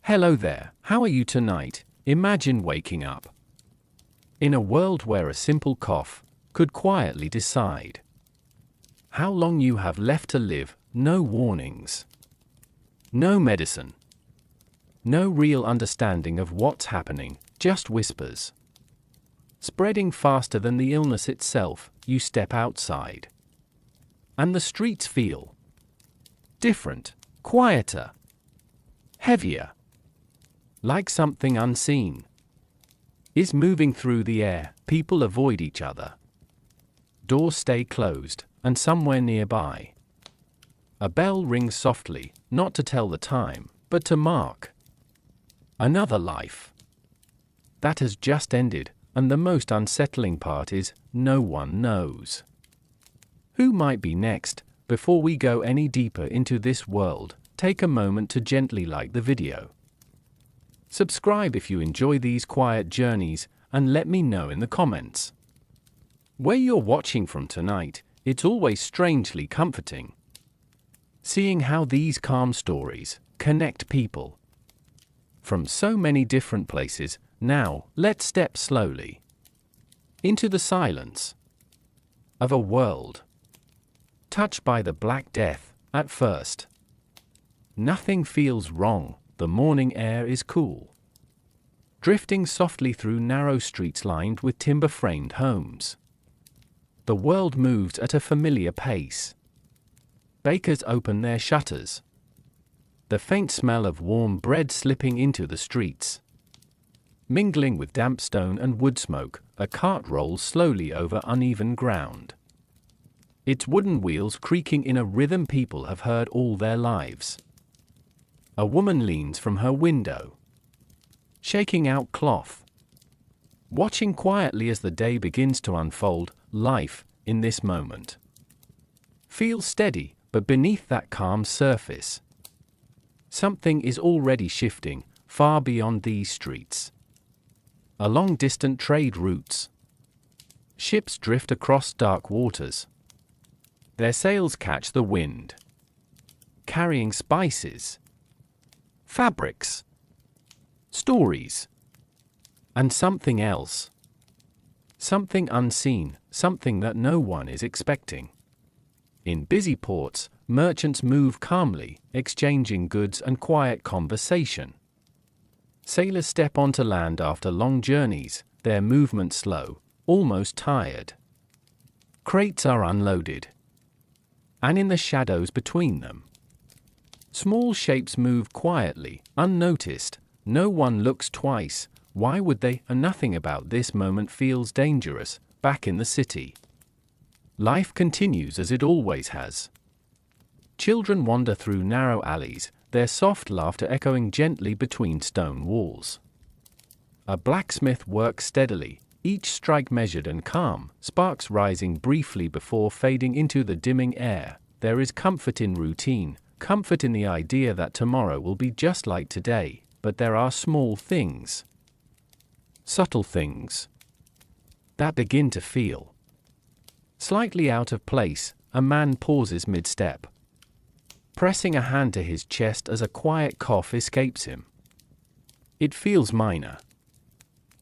Hello there, how are you tonight? Imagine waking up in a world where a simple cough could quietly decide how long you have left to live. No warnings, no medicine, no real understanding of what's happening, just whispers spreading faster than the illness itself. You step outside and the streets feel different, quieter, heavier, like something unseen is moving through the air. People avoid each other. Doors stay closed, and somewhere nearby, a bell rings softly, not to tell the time, but to mark another life that has just ended. And the most unsettling part is, no one knows who might be next. Before we go any deeper into this world, take a moment to gently like the video. Subscribe if you enjoy these quiet journeys, and let me know in the comments where you're watching from tonight. It's always strangely comforting seeing how these calm stories connect people from so many different places. Now, let's step slowly into the silence of a world touched by the Black Death. At first, nothing feels wrong. The morning air is cool, drifting softly through narrow streets lined with timber-framed homes. The world moves at a familiar pace. Bakers open their shutters, the faint smell of warm bread slipping into the streets. Mingling with damp stone and wood smoke, a cart rolls slowly over uneven ground, its wooden wheels creaking in a rhythm people have heard all their lives. A woman leans from her window, shaking out cloth, watching quietly as the day begins to unfold. Life, in this moment, feels steady, but beneath that calm surface, something is already shifting, far beyond these streets. Along distant trade routes, ships drift across dark waters. Their sails catch the wind, carrying spices, fabrics, stories, and something else. Something unseen, something that no one is expecting. In busy ports, merchants move calmly, exchanging goods and quiet conversation. Sailors step onto land after long journeys, their movement slow, almost tired. Crates are unloaded, and in the shadows between them, small shapes move quietly, unnoticed. No one looks twice. Why would they? And nothing about this moment feels dangerous. Back in the city, life continues as it always has. Children wander through narrow alleys, their soft laughter echoing gently between stone walls. A blacksmith works steadily, each strike measured and calm, sparks rising briefly before fading into the dimming air. There is comfort in routine, comfort in the idea that tomorrow will be just like today. But there are small things, subtle things, that begin to feel slightly out of place. A man pauses mid-step, pressing a hand to his chest as a quiet cough escapes him. It feels minor,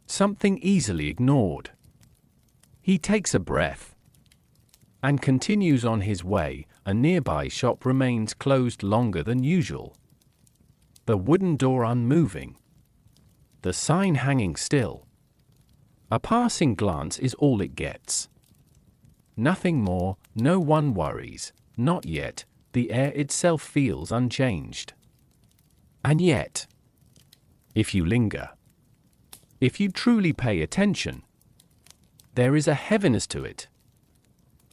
something easily ignored. He takes a breath and continues on his way. A nearby shop remains closed longer than usual, the wooden door unmoving, the sign hanging still. A passing glance is all it gets. Nothing more. No one worries, not yet. The air itself feels unchanged. And yet, if you linger, if you truly pay attention, there is a heaviness to it.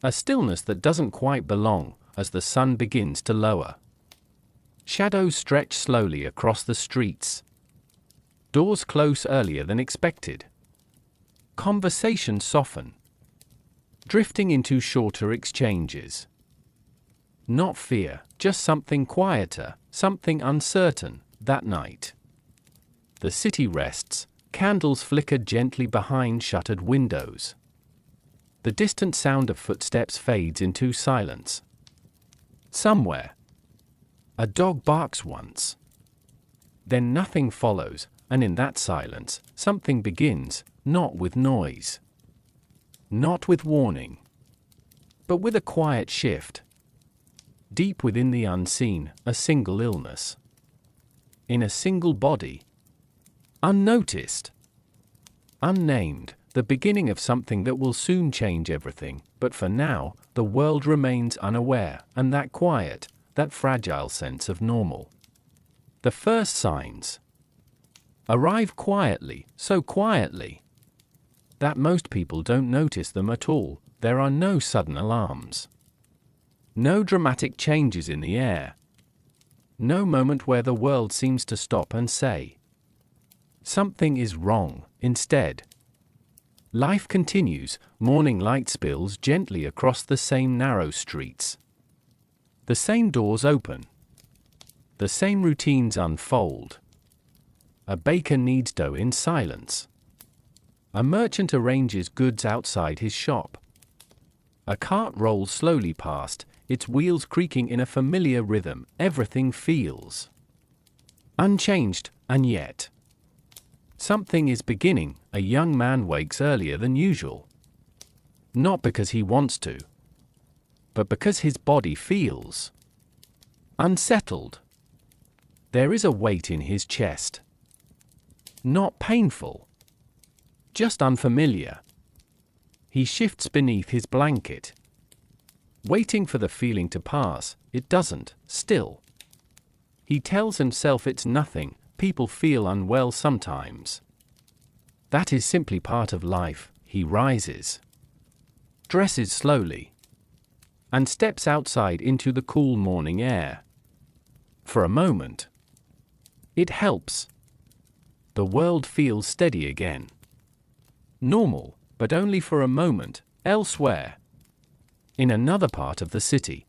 A stillness that doesn't quite belong. As the sun begins to lower, shadows stretch slowly across the streets. Doors close earlier than expected. Conversations soften, drifting into shorter exchanges. Not fear, just something quieter, something uncertain. That night, the city rests, candles flicker gently behind shuttered windows. The distant sound of footsteps fades into silence. Somewhere, a dog barks once, Then nothing follows, and in that silence, something begins, not with noise, not with warning, but with a quiet shift. Deep within the unseen, a single illness. In a single body. Unnoticed. Unnamed, the beginning of something that will soon change everything, but for now, the world remains unaware, and that quiet, that fragile sense of normal. The first signs arrive quietly, so quietly that most people don't notice them at all. There are no sudden alarms. No dramatic changes in the air. No moment where the world seems to stop and say, something is wrong. Instead, life continues, morning light spills gently across the same narrow streets. The same doors open. The same routines unfold. A baker kneads dough in silence. A merchant arranges goods outside his shop. A cart rolls slowly past, its wheels creaking in a familiar rhythm. Everything feels unchanged, and yet something is beginning. A young man wakes earlier than usual. Not because he wants to, but because his body feels unsettled. There is a weight in his chest. Not painful, just unfamiliar. He shifts beneath his blanket, waiting for the feeling to pass. It doesn't, still. He tells himself it's nothing. People feel unwell sometimes. That is simply part of life. He rises, dresses slowly, and steps outside into the cool morning air. For a moment, it helps. The world feels steady again. Normal, but only for a moment. Elsewhere, in another part of the city,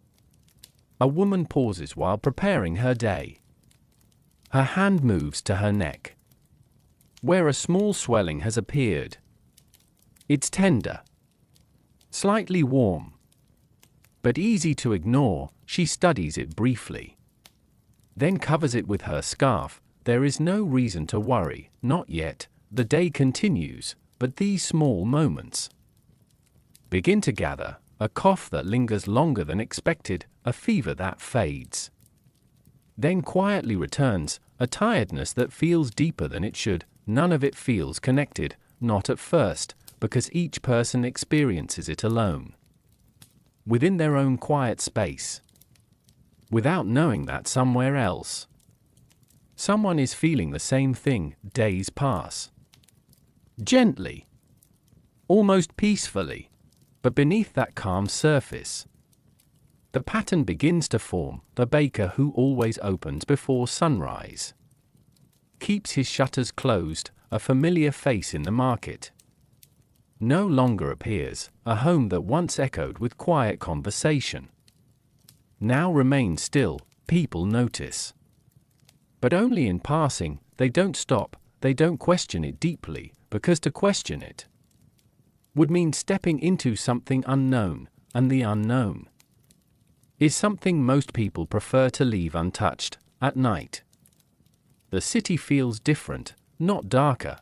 a woman pauses while preparing her day. Her hand moves to her neck, where a small swelling has appeared. It's tender, slightly warm, but easy to ignore. She studies it briefly, then covers it with her scarf. There is no reason to worry, not yet. The day continues, but these small moments begin to gather. A cough that lingers longer than expected, a fever that fades, then quietly returns, a tiredness that feels deeper than it should. None of it feels connected, not at first, because each person experiences it alone, within their own quiet space, without knowing that somewhere else, someone is feeling the same thing. Days pass, gently, almost peacefully, but beneath that calm surface, the pattern begins to form. The baker who always opens before sunrise keeps his shutters closed. A familiar face in the market no longer appears. A home that once echoed with quiet conversation now remains still. People notice, but only in passing. They don't stop, they don't question it deeply, because to question it would mean stepping into something unknown, and the unknown is something most people prefer to leave untouched. At night, the city feels different, not darker,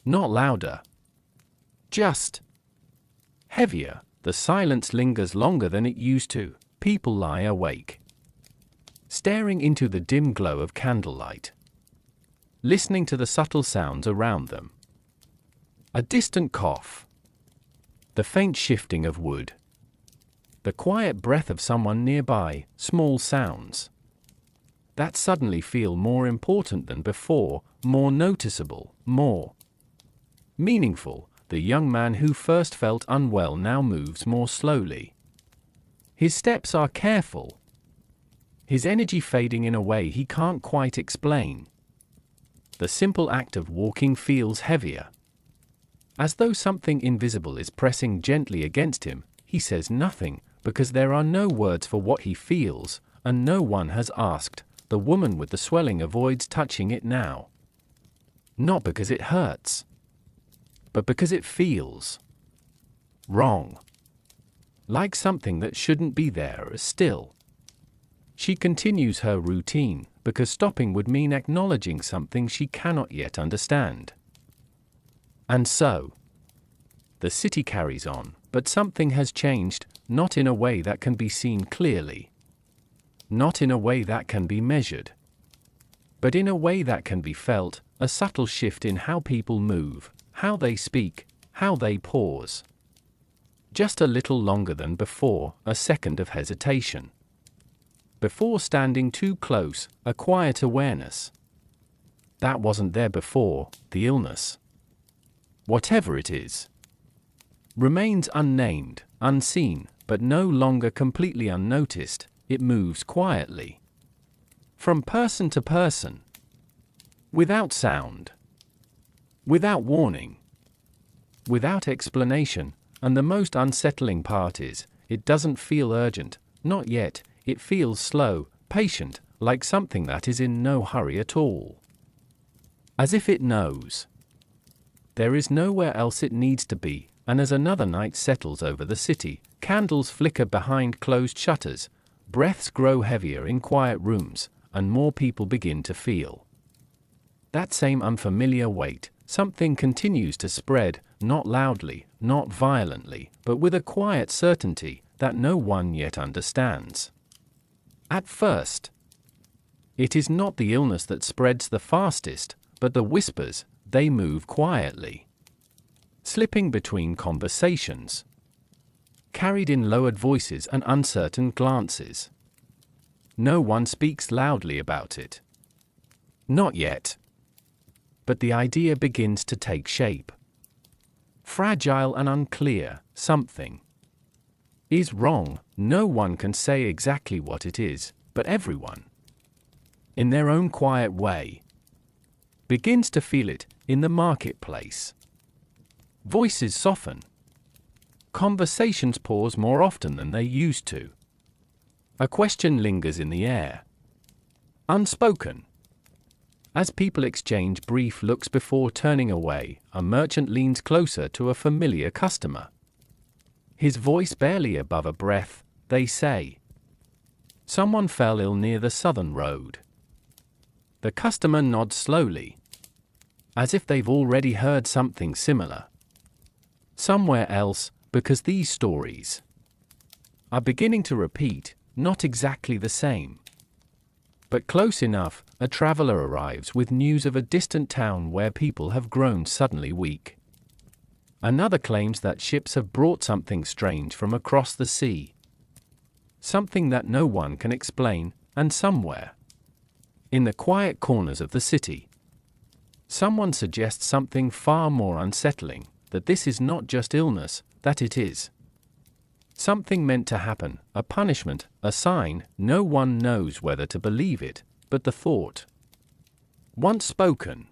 not louder, just heavier. The silence lingers longer than it used to. People lie awake, staring into the dim glow of candlelight, listening to the subtle sounds around them. A distant cough, the faint shifting of wood, the quiet breath of someone nearby. Small sounds that suddenly feel more important than before, more noticeable, more meaningful. The young man who first felt unwell now moves more slowly. His steps are careful, his energy fading in a way he can't quite explain. The simple act of walking feels heavier, as though something invisible is pressing gently against him. He says nothing, because there are no words for what he feels, and no one has asked. The woman with the swelling avoids touching it now. Not because it hurts, but because it feels wrong. Like something that shouldn't be there. Still, she continues her routine. because stopping would mean acknowledging something she cannot yet understand. And so, the city carries on, but something has changed, not in a way that can be seen clearly, not in a way that can be measured, but in a way that can be felt, a subtle shift in how people move, how they speak, how they pause. Just a little longer than before, a second of hesitation. Before standing too close, a quiet awareness. That wasn't there before, the illness, whatever it is, remains unnamed, unseen, but no longer completely unnoticed. It moves quietly, from person to person, without sound, without warning, without explanation, and the most unsettling part is, it doesn't feel urgent, not yet. It feels slow, patient, like something that is in no hurry at all. As if it knows there is nowhere else it needs to be, and as another night settles over the city, candles flicker behind closed shutters, breaths grow heavier in quiet rooms, and more people begin to feel that same unfamiliar weight. Something continues to spread, not loudly, not violently, but with a quiet certainty that no one yet understands. At first, it is not the illness that spreads the fastest, but the whispers. They move quietly, slipping between conversations, carried in lowered voices and uncertain glances. No one speaks loudly about it. Not yet. But the idea begins to take shape. Fragile and unclear, something is wrong. No one can say exactly what it is, but everyone, in their own quiet way, begins to feel it in the marketplace. Voices soften. Conversations pause more often than they used to. A question lingers in the air, unspoken. As people exchange brief looks before turning away, a merchant leans closer to a familiar customer. His voice barely above a breath. They say, "Someone fell ill near the southern road." The customer nods slowly, as if they've already heard something similar somewhere else, because these stories are beginning to repeat, not exactly the same, but close enough. A traveler arrives with news of a distant town where people have grown suddenly weak. Another claims that ships have brought something strange from across the sea, something that no one can explain, and somewhere in the quiet corners of the city, someone suggests something far more unsettling, that this is not just illness, that it is something meant to happen, a punishment, a sign. No one knows whether to believe it, but the thought, once spoken,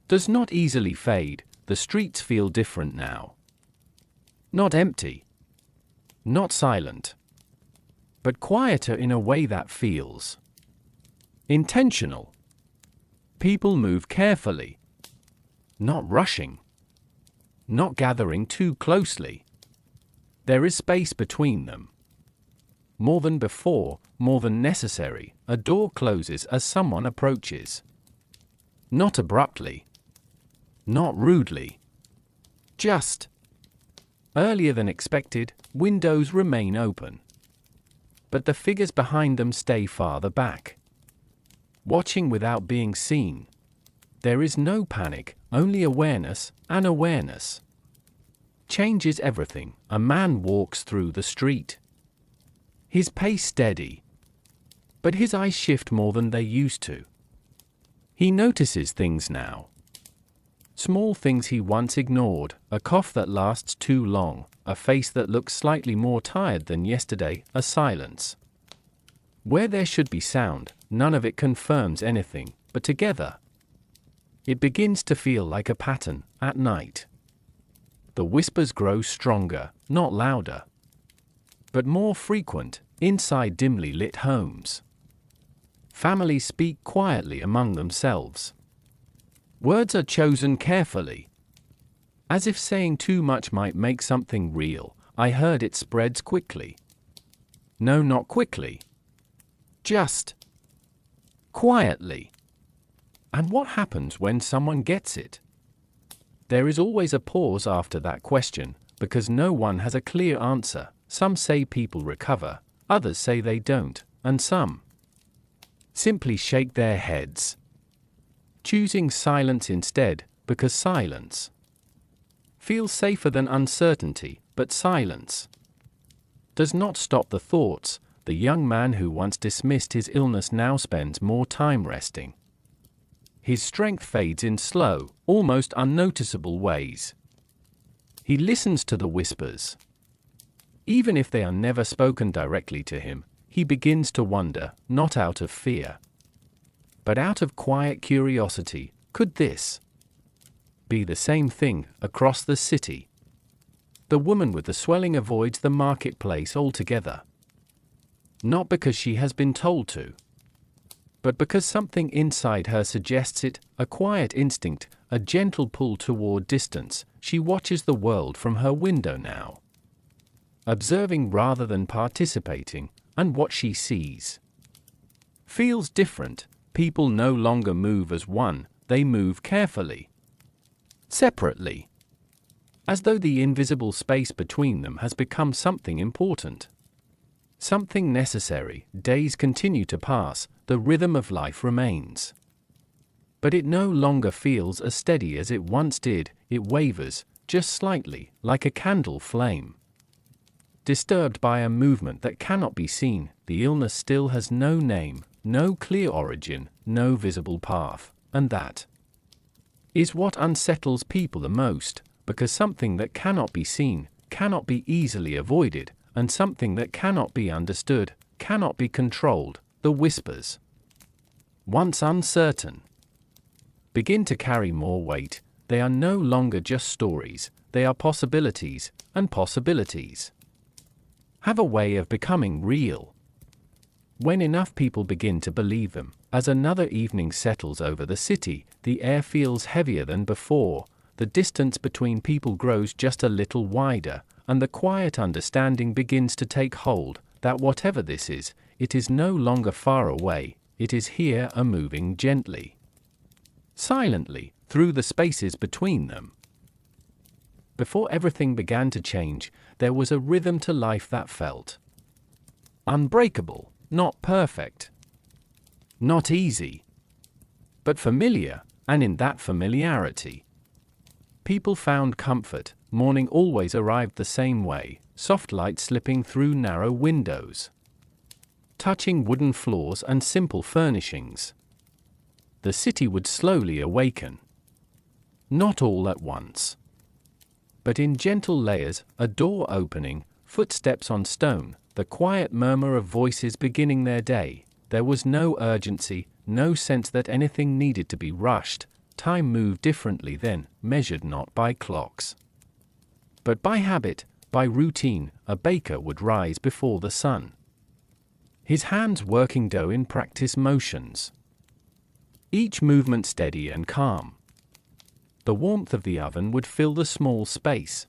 does not easily fade. The streets feel different now. Not empty, not silent, but quieter in a way that feels intentional. People move carefully, not rushing, not gathering too closely. There is space between them. More than before, more than necessary. A door closes as someone approaches. Not abruptly, not rudely. Just earlier than expected, windows remain open. But the figures behind them stay farther back, watching without being seen. There is no panic, only awareness, an awareness changes everything. A man walks through the street. His pace steady, but his eyes shift more than they used to. He notices things now. Small things he once ignored, a cough that lasts too long, a face that looks slightly more tired than yesterday, a silence where there should be sound. None of it confirms anything, but together it begins to feel like a pattern. At night, the whispers grow stronger, not louder, but more frequent. Inside dimly lit homes, families speak quietly among themselves. Words are chosen carefully, as if saying too much might make something real. I heard it spreads quickly. No, not quickly. Just quietly. And what happens when someone gets it? There is always a pause after that question, because no one has a clear answer. Some say people recover, others say they don't, and some simply shake their heads, choosing silence instead, because silence feels safer than uncertainty. But silence does not stop the thoughts. The young man who once dismissed his illness now spends more time resting. His strength fades in slow, almost unnoticeable ways. He listens to the whispers. Even if they are never spoken directly to him, he begins to wonder, not out of fear, but out of quiet curiosity, could this be the same thing across the city? The woman with the swelling avoids the marketplace altogether. Not because she has been told to, but because something inside her suggests it, a quiet instinct, a gentle pull toward distance. She watches the world from her window now, observing rather than participating, and what she sees feels different. People no longer move as one, they move carefully, separately, as though the invisible space between them has become something important, something necessary. Days continue to pass, the rhythm of life remains, but it no longer feels as steady as it once did. It wavers, just slightly, like a candle flame, disturbed by a movement that cannot be seen. The illness still has no name, no clear origin, no visible path, and that is what unsettles people the most, because something that cannot be seen, cannot be easily avoided, and something that cannot be understood, cannot be controlled. The whispers, once uncertain, begin to carry more weight. They are no longer just stories, they are possibilities, and possibilities have a way of becoming real when enough people begin to believe them. As another evening settles over the city, the air feels heavier than before. The distance between people grows just a little wider, and the quiet understanding begins to take hold that whatever this is, it is no longer far away, it is here, a moving gently, silently, through the spaces between them. Before everything began to change, there was a rhythm to life that felt unbreakable, not perfect, not easy, but familiar, and in that familiarity, people found comfort. Morning always arrived the same way, soft light slipping through narrow windows, touching wooden floors and simple furnishings. The city would slowly awaken. Not all at once, but in gentle layers, a door opening, footsteps on stone, the quiet murmur of voices beginning their day. There was no urgency, no sense that anything needed to be rushed. Time moved differently then, measured not by clocks, but by habit, by routine. A baker would rise before the sun, his hands working dough in practice motions, each movement steady and calm. The warmth of the oven would fill the small space,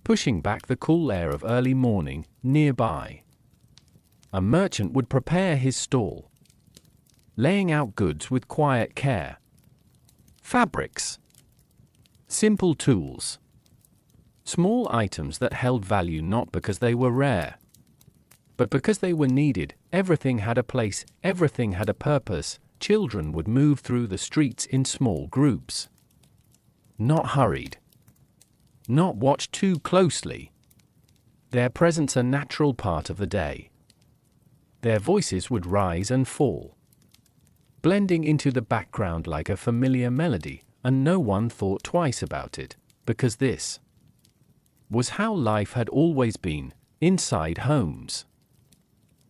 pushing back the cool air of early morning. Nearby, a merchant would prepare his stall, laying out goods with quiet care. Fabrics, simple tools, small items that held value not because they were rare, but because they were needed. Everything had a place, everything had a purpose. Children would move through the streets in small groups, not hurried, not watched too closely. Their presence a natural part of the day. Their voices would rise and fall, blending into the background like a familiar melody, and no one thought twice about it, because this was how life had always been, inside homes.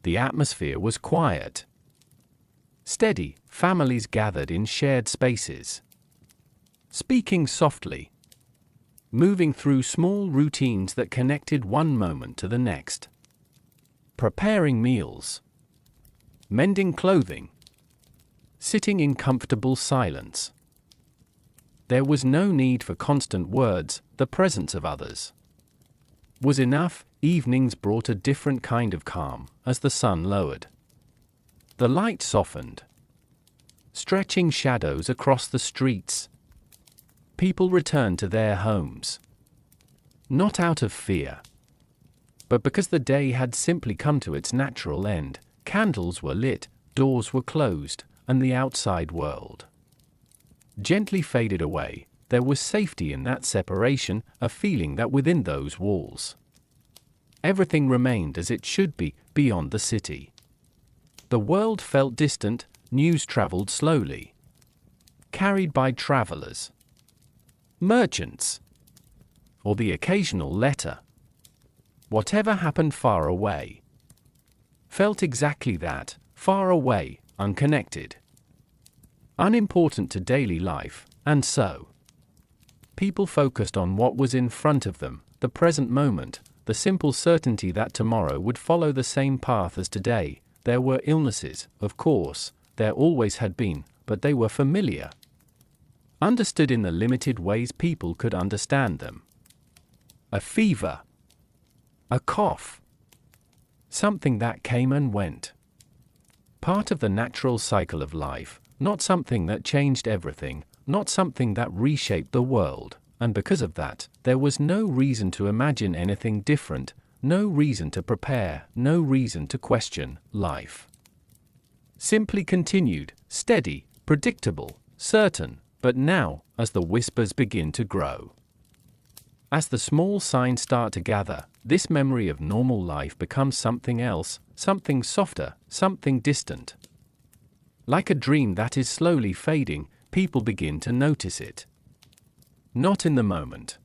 The atmosphere was quiet, steady. Families gathered in shared spaces, speaking softly, moving through small routines that connected one moment to the next. Preparing meals, mending clothing, sitting in comfortable silence. There was no need for constant words. The presence of others was enough. Evenings brought a different kind of calm as the sun lowered. The light softened, stretching shadows across the streets. People returned to their homes. Not out of fear, but because the day had simply come to its natural end. Candles were lit, doors were closed, and the outside world gently faded away. There was safety in that separation, a feeling that within those walls, everything remained as it should be, beyond the city. The world felt distant, news traveled slowly, carried by travelers, merchants, or the occasional letter. Whatever happened far away felt exactly that, far away, unconnected, unimportant to daily life, and so people focused on what was in front of them, the present moment, the simple certainty that tomorrow would follow the same path as today. There were illnesses, of course, there always had been, but they were familiar, understood in the limited ways people could understand them. A fever, a cough, something that came and went. Part of the natural cycle of life, not something that changed everything, not something that reshaped the world, and because of that, there was no reason to imagine anything different, no reason to prepare, no reason to question life. Simply continued, steady, predictable, certain, but now, as the whispers begin to grow, as the small signs start to gather, this memory of normal life becomes something else, something softer, something distant. Like a dream that is slowly fading, people begin to notice it. Not in the moment,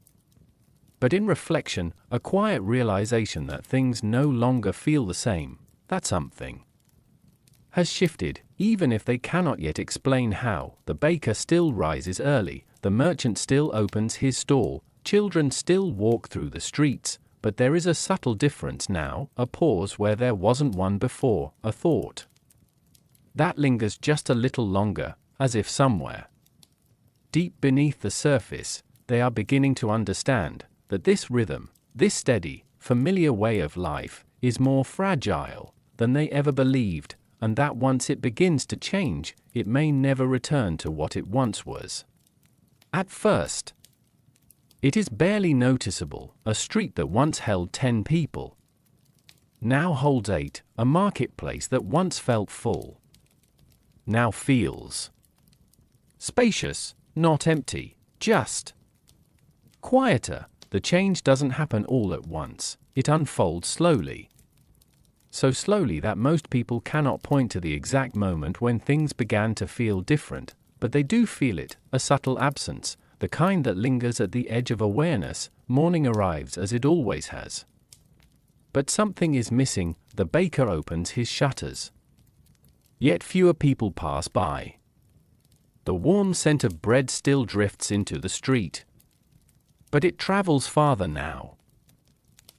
but in reflection, a quiet realization that things no longer feel the same, that something has shifted, even if they cannot yet explain how. The baker still rises early, the merchant still opens his stall, children still walk through the streets, but there is a subtle difference now, a pause where there wasn't one before, a thought that lingers just a little longer, as if somewhere deep beneath the surface, they are beginning to understand that this rhythm, this steady, familiar way of life, is more fragile than they ever believed, and that once it begins to change, it may never return to what it once was. At first, it is barely noticeable. A street that once held 10 people now holds 8, a marketplace that once felt full now feels spacious, not empty, just quieter. The change doesn't happen all at once, it unfolds slowly. So slowly that most people cannot point to the exact moment when things began to feel different, but they do feel it, a subtle absence, the kind that lingers at the edge of awareness. Morning arrives as it always has, but something is missing. The baker opens his shutters, yet fewer people pass by. The warm scent of bread still drifts into the street, but it travels farther now,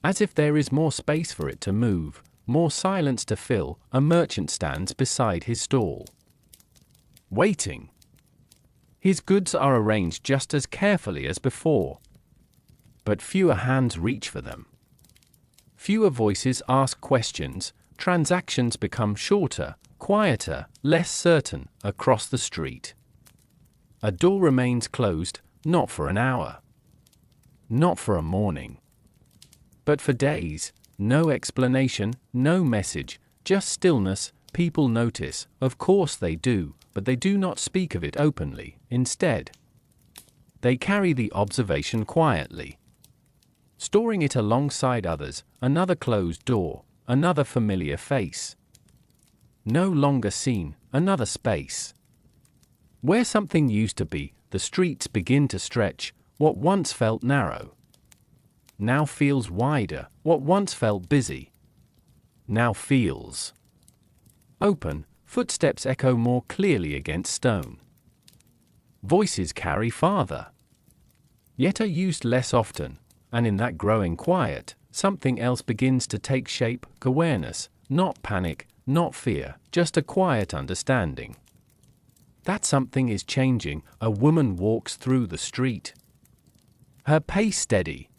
as if there is more space for it to move, more silence to fill. A merchant stands beside his stall, waiting. His goods are arranged just as carefully as before, but fewer hands reach for them. Fewer voices ask questions. Transactions become shorter, quieter, less certain. Across the street, a door remains closed, not for an hour, not for a morning, but for days. No explanation, no message, just stillness. People notice, of course they do, but they do not speak of it openly. Instead, they carry the observation quietly, storing it alongside others. Another closed door, another familiar face. No longer seen, another space where something used to be. The streets begin to stretch. What once felt narrow now feels wider. What once felt busy now feels open. Footsteps echo more clearly against stone. Voices carry farther, yet are used less often, and in that growing quiet, something else begins to take shape. Awareness, not panic, not fear, just a quiet understanding that something is changing. A woman walks through the street, her pace steady,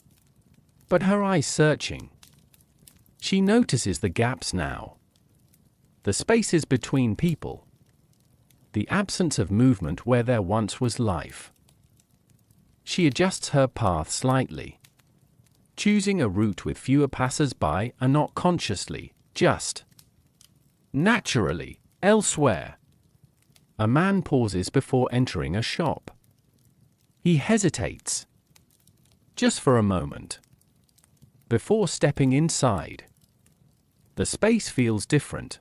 but her eyes searching. She notices the gaps now, the spaces between people, the absence of movement where there once was life. She adjusts her path slightly, choosing a route with fewer passers-by and not consciously, just naturally. Elsewhere, a man pauses before entering a shop. He hesitates, just for a moment, before stepping inside. The space feels different,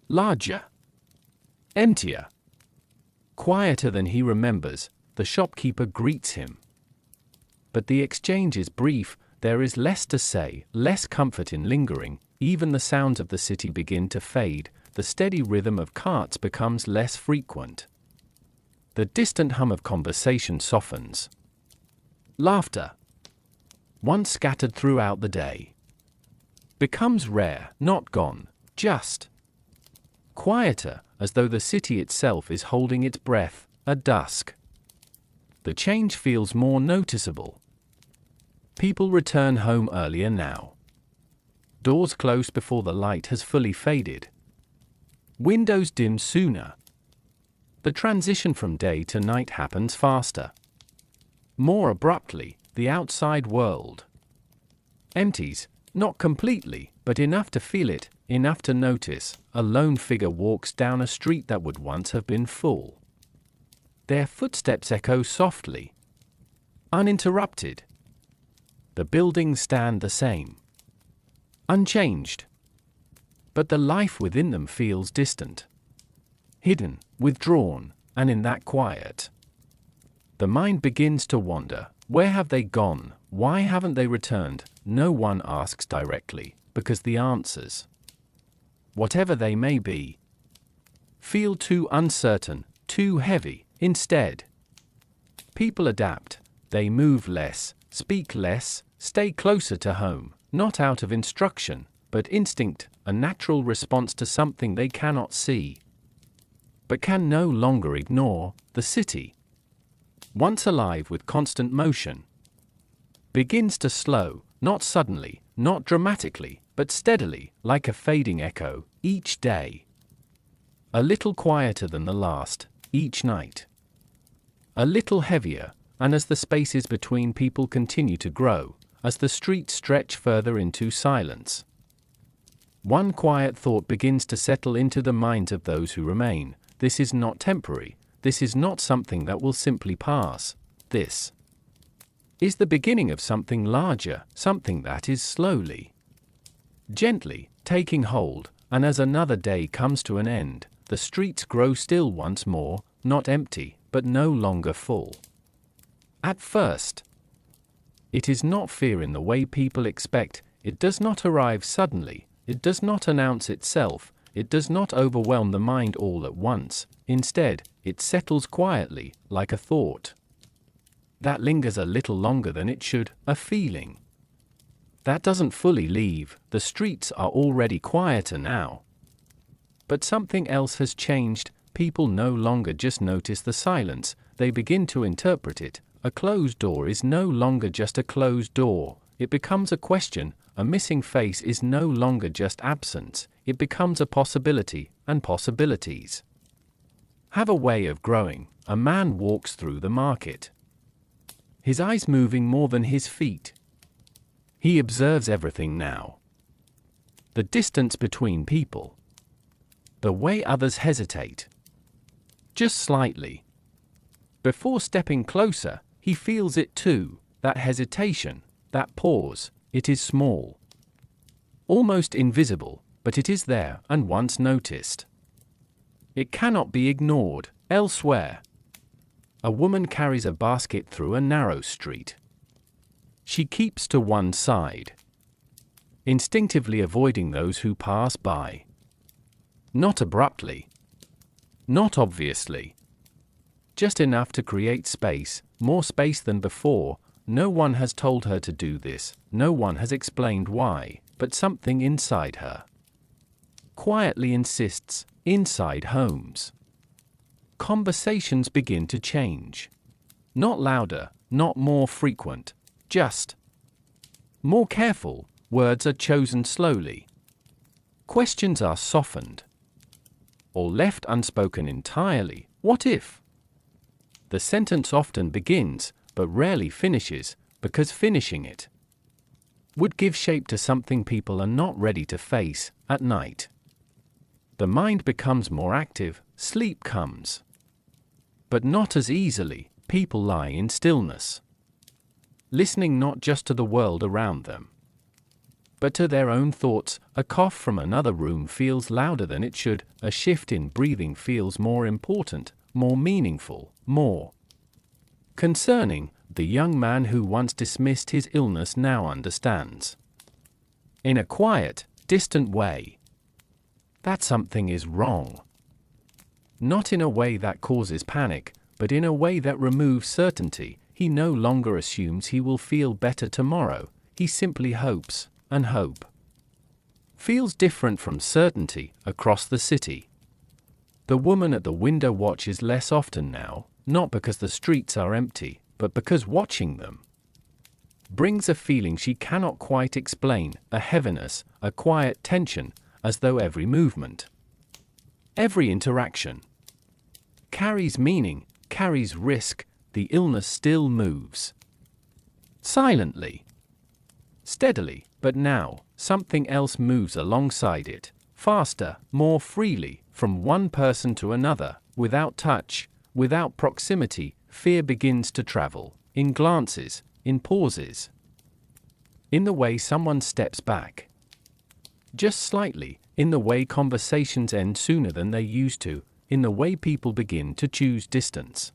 larger, emptier, quieter than he remembers. The shopkeeper greets him. But the exchange is brief. There is less to say, less comfort in lingering. Even the sounds of the city begin to fade. The steady rhythm of carts becomes less frequent. The distant hum of conversation softens. Laughter, once scattered throughout the day, becomes rare, not gone, just quieter, as though the city itself is holding its breath. At dusk, the change feels more noticeable. People return home earlier now. Doors close before the light has fully faded. Windows dim sooner. The transition from day to night happens faster. More abruptly, the outside world empties, not completely, but enough to feel it, enough to notice. A lone figure walks down a street that would once have been full. Their footsteps echo softly, uninterrupted. The buildings stand the same, unchanged. But the life within them feels distant, hidden, withdrawn, and in that quiet, the mind begins to wander. Where have they gone? Why haven't they returned? No one asks directly, because the answers, whatever they may be, feel too uncertain, too heavy. Instead, people adapt. They move less, speak less, stay closer to home, not out of instruction, but instinct, a natural response to something they cannot see, but can no longer ignore. The city, once alive with constant motion, begins to slow, not suddenly, not dramatically, but steadily, like a fading echo, each day. A little quieter than the last, each night. A little heavier, and as the spaces between people continue to grow, as the streets stretch further into silence, one quiet thought begins to settle into the minds of those who remain. This is not temporary. This is not something that will simply pass. This is the beginning of something larger, something that is slowly, gently, taking hold, and as another day comes to an end, the streets grow still once more, not empty, but no longer full. At first, it is not fear in the way people expect. It does not arrive suddenly. It does not announce itself. It does not overwhelm the mind all at once. Instead, it settles quietly, like a thought that lingers a little longer than it should, a feeling that doesn't fully leave. The streets are already quieter now. But something else has changed. People no longer just notice the silence, they begin to interpret it. A closed door is no longer just a closed door. It becomes a question. A missing face is no longer just absence. It becomes a possibility, and possibilities have a way of growing. A man walks through the market, his eyes moving more than his feet. He observes everything now. The distance between people, the way others hesitate, just slightly. Before stepping closer, he feels it too, that hesitation, that pause. It is small, almost invisible, but it is there and once noticed. It cannot be ignored. Elsewhere, a woman carries a basket through a narrow street. She keeps to one side, instinctively avoiding those who pass by. Not abruptly, not obviously, just enough to create space, more space than before. No one has told her to do this, no one has explained why, but something inside her quietly insists. Inside homes, conversations begin to change. Not louder, not more frequent, just more careful. Words are chosen slowly. Questions are softened. or left unspoken entirely, what if? The sentence often begins, but rarely finishes, because finishing it would give shape to something people are not ready to face at night. The mind becomes more active, sleep comes. But not as easily, people lie in stillness, listening not just to the world around them, but to their own thoughts. A cough from another room feels louder than it should, a shift in breathing feels more important, more meaningful, more concerning. The young man who once dismissed his illness now understands, in a quiet, distant way, that something is wrong. Not in a way that causes panic, but in a way that removes certainty. He no longer assumes he will feel better tomorrow, he simply hopes, and hope feels different from certainty. Across the city, the woman at the window watches less often now, not because the streets are empty, but because watching them brings a feeling she cannot quite explain, a heaviness, a quiet tension, as though every movement, every interaction carries meaning, carries risk. The illness still moves, silently, steadily, but now, something else moves alongside it, faster, more freely, from one person to another, without touch, without proximity. Fear begins to travel, in glances, in pauses, in the way someone steps back, just slightly, in the way conversations end sooner than they used to, in the way people begin to choose distance,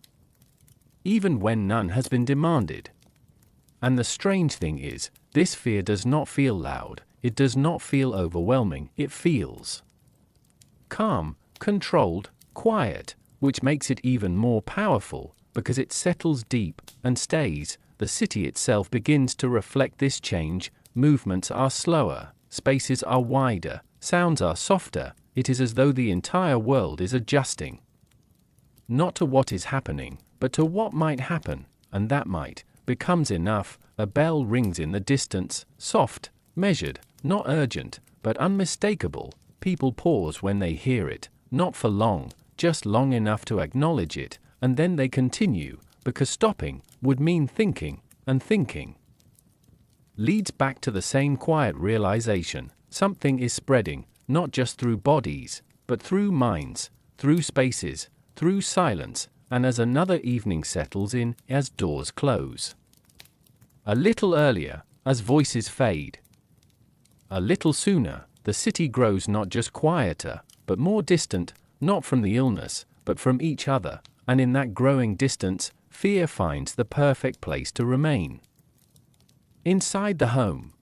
even when none has been demanded. And the strange thing is, this fear does not feel loud, it does not feel overwhelming, it feels calm, controlled, quiet, which makes it even more powerful, because it settles deep and stays. The city itself begins to reflect this change. Movements are slower, spaces are wider, sounds are softer. It is as though the entire world is adjusting, not to what is happening, but to what might happen, and that might becomes enough. A bell rings in the distance, soft, measured, not urgent, but unmistakable. People pause when they hear it, not for long, just long enough to acknowledge it, and then they continue, because stopping would mean thinking, and thinking leads back to the same quiet realization. Something is spreading, not just through bodies, but through minds, through spaces, through silence. And as another evening settles in, as doors close a little earlier, as voices fade a little sooner, the city grows not just quieter, but more distant, not from the illness, but from each other. And in that growing distance, fear finds the perfect place to remain. Inside the home,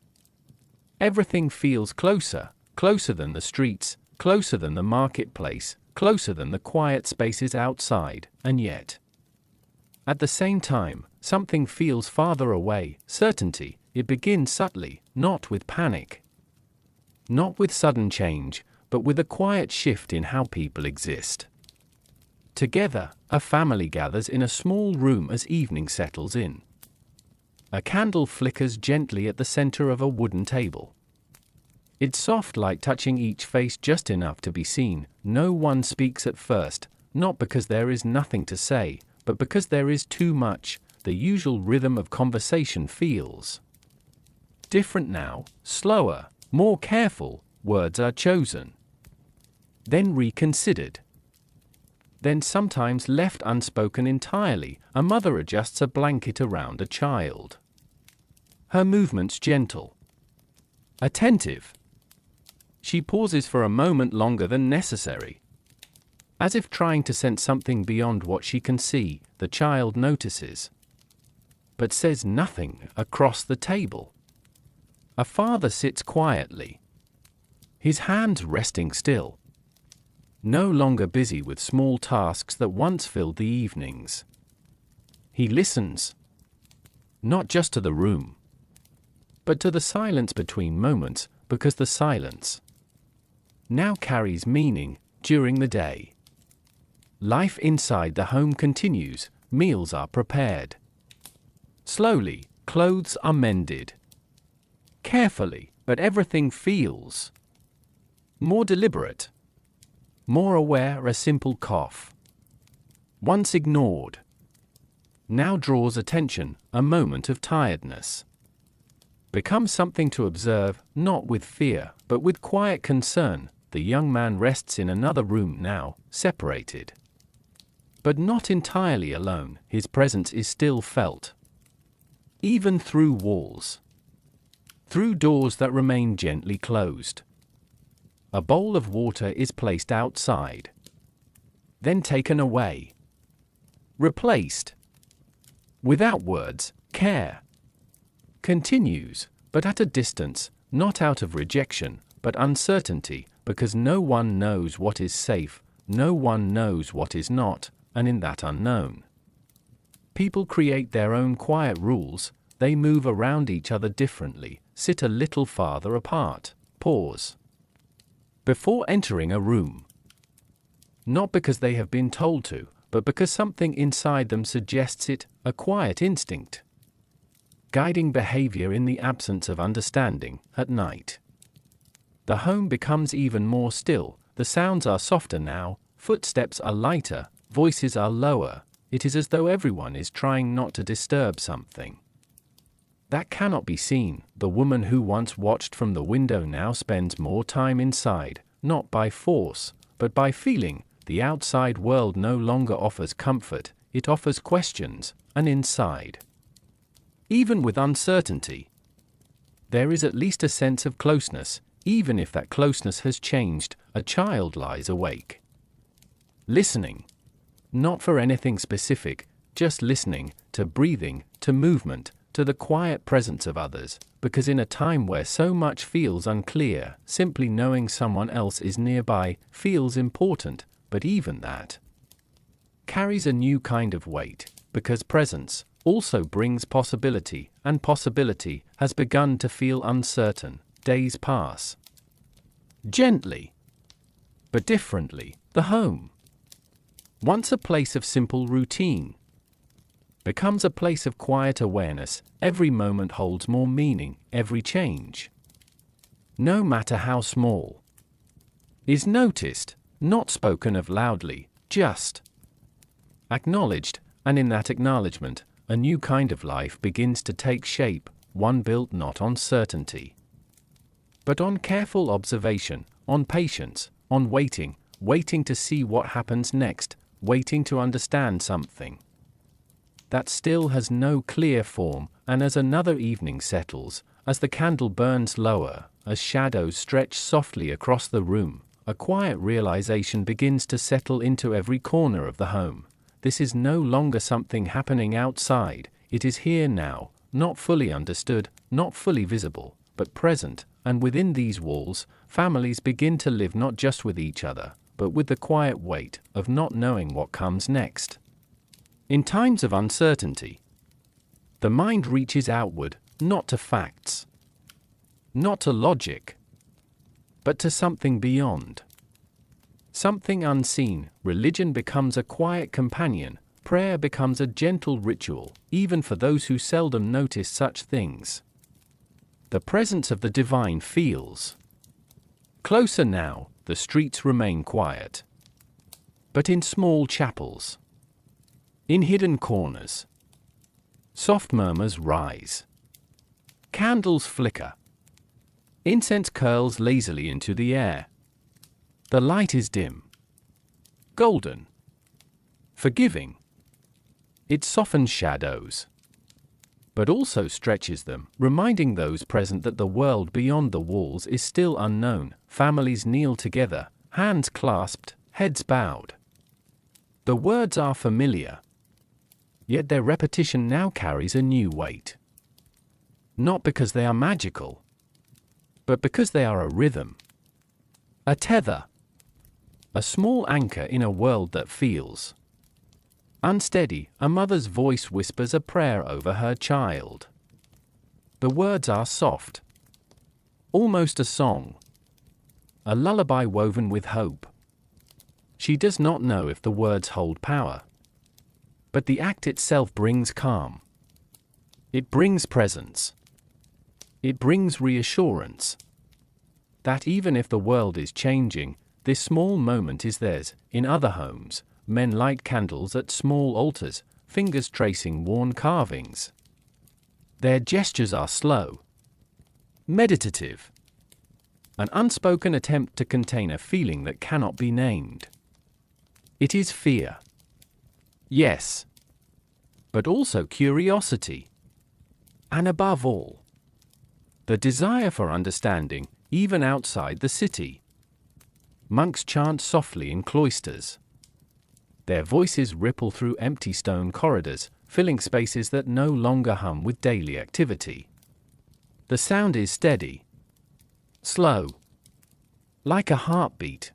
everything feels closer, closer than the streets, closer than the marketplace, closer than the quiet spaces outside, and yet, at the same time, something feels farther away, certainty. It begins subtly, not with panic, not with sudden change, but with a quiet shift in how people exist. Together, a family gathers in a small room as evening settles in. A candle flickers gently at the center of a wooden table, its soft light touching each face just enough to be seen. No one speaks at first, not because there is nothing to say, but because there is too much. The usual rhythm of conversation feels different now, slower, more careful. Words are chosen, then reconsidered, then sometimes left unspoken entirely. A mother adjusts a blanket around a child, her movements gentle, attentive. She pauses for a moment longer than necessary, as if trying to sense something beyond what she can see. The child notices, but says nothing. Across the table, a father sits quietly, his hands resting still, no longer busy with small tasks that once filled the evenings. He listens, not just to the room, but to the silence between moments, because the silence now carries meaning. During the day, life inside the home continues. Meals are prepared slowly, clothes are mended carefully, but everything feels more deliberate, more aware. A simple cough, once ignored, now draws attention, a moment of tiredness. Becomes something to observe, not with fear, but with quiet concern. The young man rests in another room now, separated. But not entirely alone, his presence is still felt. Even through walls. Through doors that remain gently closed. A bowl of water is placed outside. Then taken away. Replaced. Without words, care continues, but at a distance, not out of rejection, but uncertainty, because no one knows what is safe, no one knows what is not, and in that unknown, people create their own quiet rules. They move around each other differently, sit a little farther apart, pause before entering a room. Not because they have been told to, but because something inside them suggests it, a quiet instinct. Guiding behavior in the absence of understanding. At night, the home becomes even more still. The sounds are softer now, footsteps are lighter, voices are lower. It is as though everyone is trying not to disturb something that cannot be seen. The woman who once watched from the window now spends more time inside, not by force, but by feeling. The outside world no longer offers comfort, it offers questions, and inside, even with uncertainty, there is at least a sense of closeness, even if that closeness has changed. A child lies awake, listening, not for anything specific, just listening, to breathing, to movement, to the quiet presence of others, because in a time where so much feels unclear, simply knowing someone else is nearby feels important, but even that carries a new kind of weight, because presence also brings possibility, and possibility has begun to feel uncertain. Days pass. Gently, but differently. The home, once a place of simple routine, becomes a place of quiet awareness. Every moment holds more meaning, every change, no matter how small, is noticed, not spoken of loudly, just acknowledged, and in that acknowledgement, a new kind of life begins to take shape, one built not on certainty, but on careful observation, on patience, on waiting, waiting to see what happens next, waiting to understand something that still has no clear form. And as another evening settles, as the candle burns lower, as shadows stretch softly across the room, a quiet realization begins to settle into every corner of the home. This is no longer something happening outside, it is here now, not fully understood, not fully visible, but present, and within these walls, families begin to live not just with each other, but with the quiet weight of not knowing what comes next. In times of uncertainty, the mind reaches outward, not to facts, not to logic, but to something beyond. Something unseen. Religion becomes a quiet companion, prayer becomes a gentle ritual, even for those who seldom notice such things. The presence of the divine feels closer now. The streets remain quiet, but in small chapels, in hidden corners, soft murmurs rise. Candles flicker. Incense curls lazily into the air. The light is dim, golden, forgiving. It softens shadows, but also stretches them, reminding those present that the world beyond the walls is still unknown. Families kneel together, hands clasped, heads bowed. The words are familiar, yet their repetition now carries a new weight. Not because they are magical, but because they are a rhythm, a tether, a small anchor in a world that feels unsteady. A mother's voice whispers a prayer over her child. The words are soft, almost a song, a lullaby woven with hope. She does not know if the words hold power, but the act itself brings calm. It brings presence. It brings reassurance that even if the world is changing, This small moment is theirs. In other homes, men light candles at small altars, fingers tracing worn carvings. Their gestures are slow, meditative, an unspoken attempt to contain a feeling that cannot be named. It is fear. Yes. But also curiosity. And above all, the desire for understanding, even outside the city. Monks chant softly in cloisters. Their voices ripple through empty stone corridors, filling spaces that no longer hum with daily activity. The sound is steady, slow, like a heartbeat,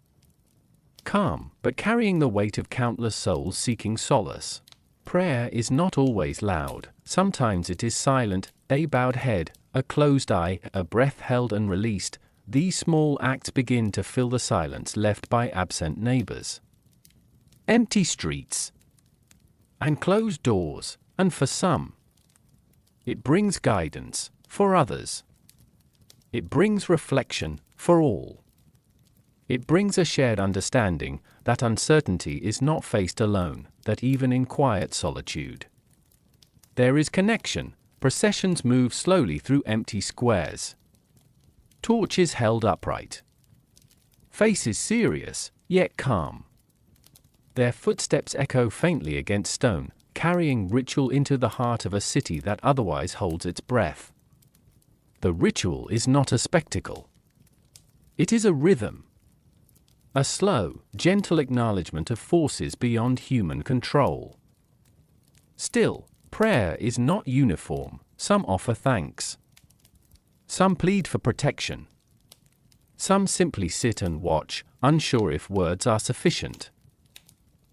calm, but carrying the weight of countless souls seeking solace. Prayer is not always loud. Sometimes it is silent, a bowed head, a closed eye, a breath held and released. These small acts begin to fill the silence left by absent neighbors. Empty streets and closed doors, and for some, it brings guidance. For others, it brings reflection. For all, it brings a shared understanding that uncertainty is not faced alone, that even in quiet solitude, there is connection. Processions move slowly through empty squares. Torches held upright. Faces serious, yet calm. Their footsteps echo faintly against stone, carrying ritual into the heart of a city that otherwise holds its breath. The ritual is not a spectacle. It is a rhythm. A slow, gentle acknowledgement of forces beyond human control. Still, prayer is not uniform. Some offer thanks. Some plead for protection. Some simply sit and watch, unsure if words are sufficient.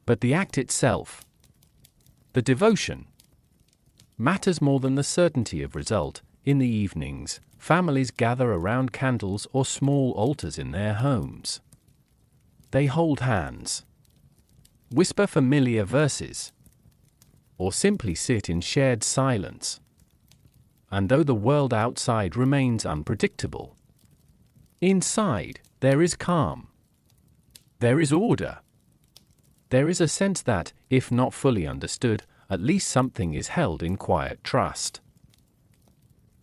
But the act itself, the devotion, matters more than the certainty of result. In the evenings, families gather around candles or small altars in their homes. They hold hands, whisper familiar verses, or simply sit in shared silence. And though the world outside remains unpredictable, inside there is calm. There is order. There is a sense that, if not fully understood, at least something is held in quiet trust.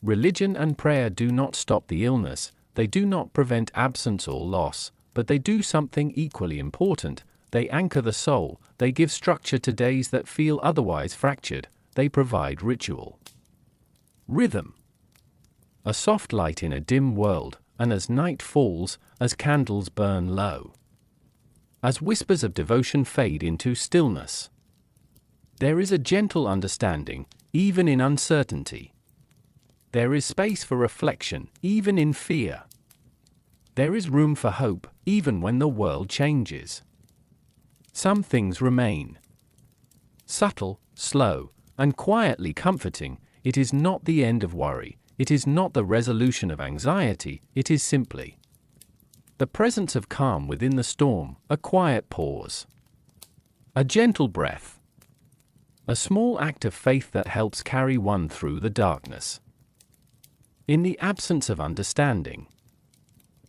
Religion and prayer do not stop the illness, they do not prevent absence or loss, but they do something equally important. They anchor the soul, they give structure to days that feel otherwise fractured, they provide ritual. Rhythm. A soft light in a dim world, and as night falls, as candles burn low, as whispers of devotion fade into stillness, there is a gentle understanding, even in uncertainty. There is space for reflection, even in fear. There is room for hope, even when the world changes. Some things remain. Subtle, slow, and quietly comforting. It is not the end of worry. It is not the resolution of anxiety. It is simply the presence of calm within the storm, a quiet pause, a gentle breath, a small act of faith that helps carry one through the darkness. In the absence of understanding,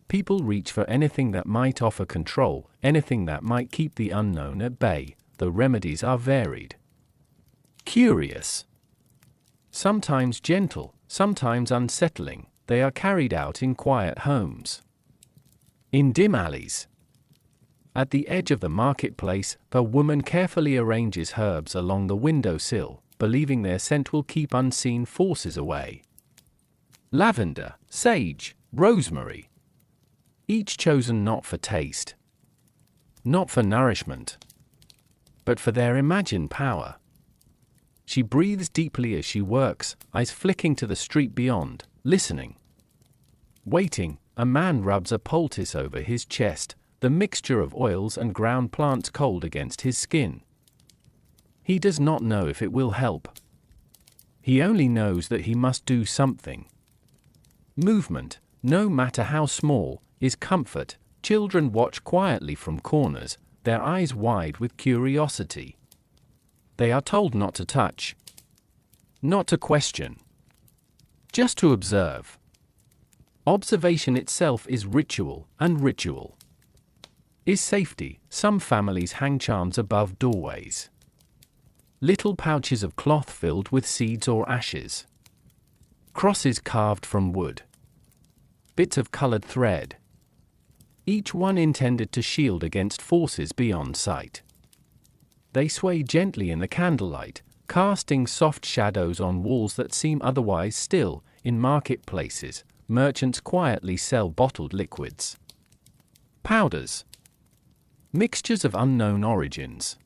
people reach for anything that might offer control, anything that might keep the unknown at bay. The remedies are varied, curious, sometimes gentle, sometimes unsettling. They are carried out in quiet homes, in dim alleys. At the edge of the marketplace, a woman carefully arranges herbs along the windowsill, believing their scent will keep unseen forces away. Lavender, sage, rosemary, each chosen not for taste, not for nourishment, but for their imagined power. She breathes deeply as she works, eyes flicking to the street beyond, listening. Waiting, a man rubs a poultice over his chest, the mixture of oils and ground plants cold against his skin. He does not know if it will help. He only knows that he must do something. Movement, no matter how small, is comfort. Children watch quietly from corners, their eyes wide with curiosity. They are told not to touch, not to question, just to observe. Observation itself is ritual, and ritual is safety. Some families hang charms above doorways. Little pouches of cloth filled with seeds or ashes. Crosses carved from wood. Bits of colored thread. Each one intended to shield against forces beyond sight. They sway gently in the candlelight, casting soft shadows on walls that seem otherwise still. In marketplaces, merchants quietly sell bottled liquids. Powders. Mixtures of unknown origins.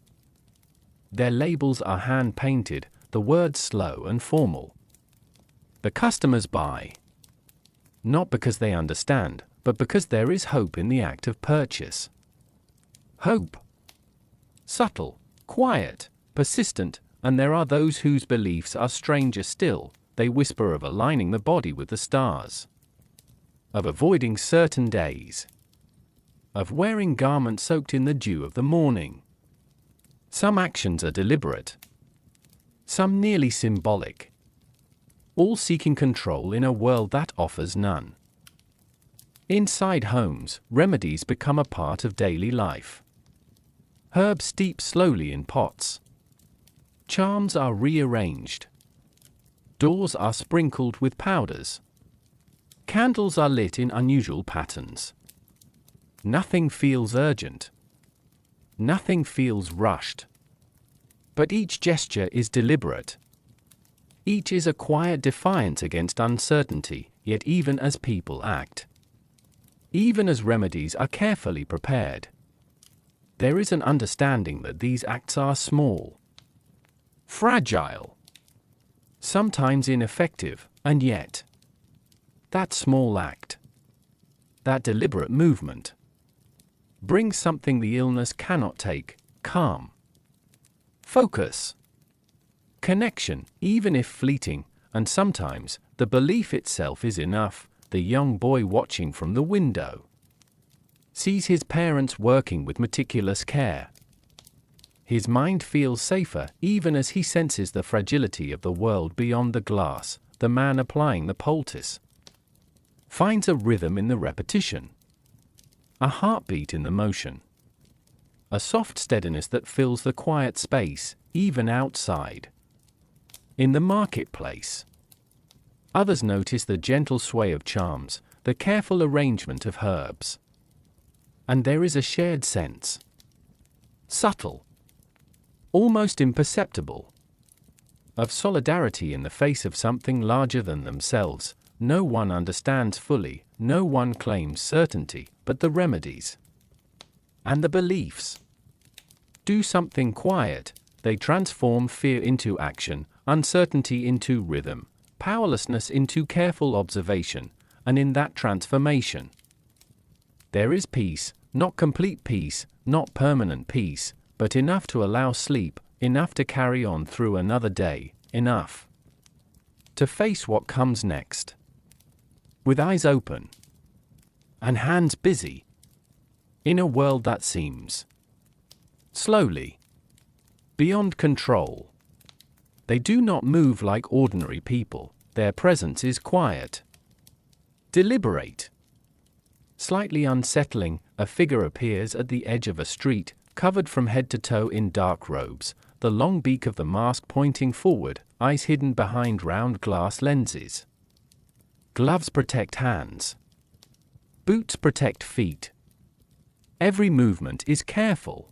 Their labels are hand-painted, the words slow and formal. The customers buy. Not because they understand, but because there is hope in the act of purchase. Hope. Subtle, quiet, persistent, and there are those whose beliefs are stranger still. They whisper of aligning the body with the stars, of avoiding certain days, of wearing garments soaked in the dew of the morning. Some actions are deliberate, some nearly symbolic, all seeking control in a world that offers none. Inside homes, remedies become a part of daily life. Herbs steep slowly in pots. Charms are rearranged. Doors are sprinkled with powders. Candles are lit in unusual patterns. Nothing feels urgent. Nothing feels rushed. But each gesture is deliberate. Each is a quiet defiance against uncertainty, yet even as people act, even as remedies are carefully prepared, there is an understanding that these acts are small, fragile, sometimes ineffective, and yet, that small act, that deliberate movement, brings something the illness cannot take: calm, focus, connection, even if fleeting, and sometimes the belief itself is enough. The young boy watching from the window sees his parents working with meticulous care. His mind feels safer even as he senses the fragility of the world beyond the glass. The man applying the poultice finds a rhythm in the repetition, a heartbeat in the motion, a soft steadiness that fills the quiet space, even outside. In the marketplace, others notice the gentle sway of charms, the careful arrangement of herbs. And there is a shared sense, subtle, almost imperceptible, of solidarity in the face of something larger than themselves. No one understands fully, no one claims certainty, but the remedies and the beliefs do something quiet. They transform fear into action, uncertainty into rhythm, powerlessness into careful observation, and in that transformation, there is peace, not complete peace, not permanent peace, but enough to allow sleep, enough to carry on through another day, enough to face what comes next, with eyes open and hands busy, in a world that seems slowly beyond control. They do not move like ordinary people. Their presence is quiet, deliberate, slightly unsettling. A figure appears at the edge of a street, covered from head to toe in dark robes, the long beak of the mask pointing forward, eyes hidden behind round glass lenses. Gloves protect hands. Boots protect feet. Every movement is careful,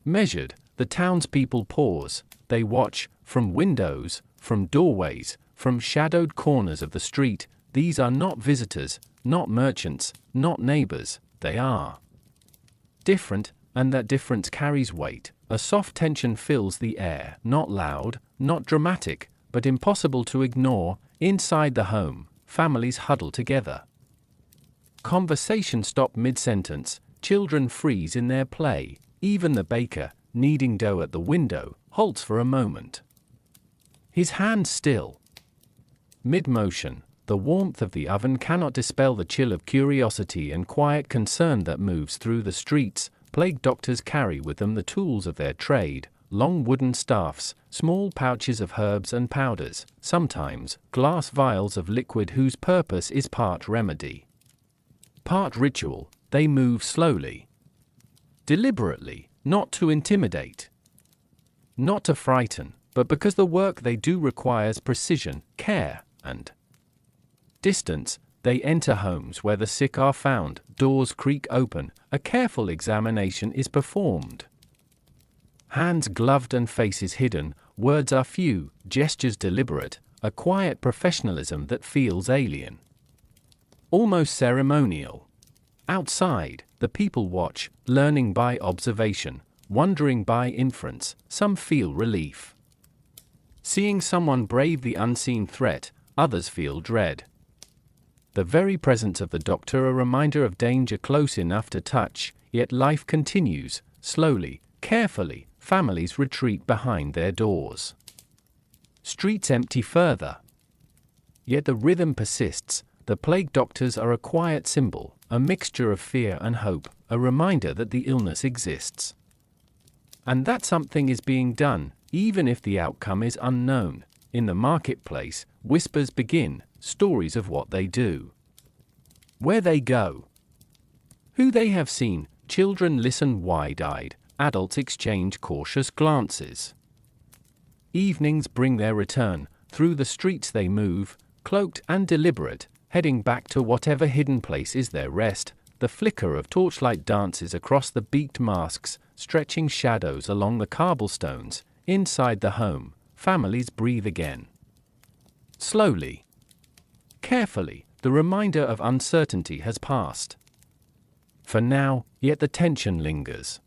measured. The townspeople pause. They watch, from windows, from doorways, from shadowed corners of the street. These are not visitors, not merchants, not neighbors. They are different, and that difference carries weight. A soft tension fills the air, not loud, not dramatic, but impossible to ignore. Inside the home, families huddle together. Conversation stop mid-sentence, children freeze in their play. Even the baker, kneading dough at the window, halts for a moment. His hands still. Mid-motion, the warmth of the oven cannot dispel the chill of curiosity and quiet concern that moves through the streets. Plague doctors carry with them the tools of their trade, long wooden staffs, small pouches of herbs and powders, sometimes glass vials of liquid whose purpose is part remedy, part ritual. They move slowly, Deliberately, not to intimidate. Not to frighten, but because the work they do requires precision, care, and distance. They enter homes where the sick are found, doors creak open, a careful examination is performed. Hands gloved and faces hidden, words are few, gestures deliberate, a quiet professionalism that feels alien. Almost ceremonial. Outside, the people watch, learning by observation, wondering by inference, some feel relief. Seeing someone brave the unseen threat, others feel dread. The very presence of the doctor a reminder of danger close enough to touch, yet life continues, slowly, carefully, families retreat behind their doors. Streets empty further. Yet the rhythm persists, the plague doctors are a quiet symbol, a mixture of fear and hope, a reminder that the illness exists. And that something is being done, even if the outcome is unknown. In the marketplace, whispers begin, stories of what they do. Where they go. Who they have seen, children listen wide-eyed, adults exchange cautious glances. Evenings bring their return, through the streets they move, cloaked and deliberate, heading back to whatever hidden place is their rest. The flicker of torchlight dances across the beaked masks, stretching shadows along the cobblestones. Inside the home, families breathe again. Slowly. Carefully, the reminder of uncertainty has passed. For now, yet the tension lingers.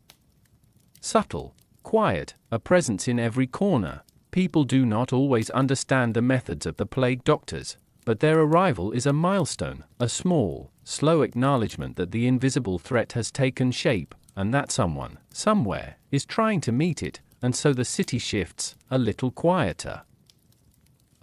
Subtle, quiet, a presence in every corner. People do not always understand the methods of the plague doctors, but their arrival is a milestone, a small, slow acknowledgement that the invisible threat has taken shape, and that someone, somewhere, is trying to meet it, and so the city shifts, a little quieter.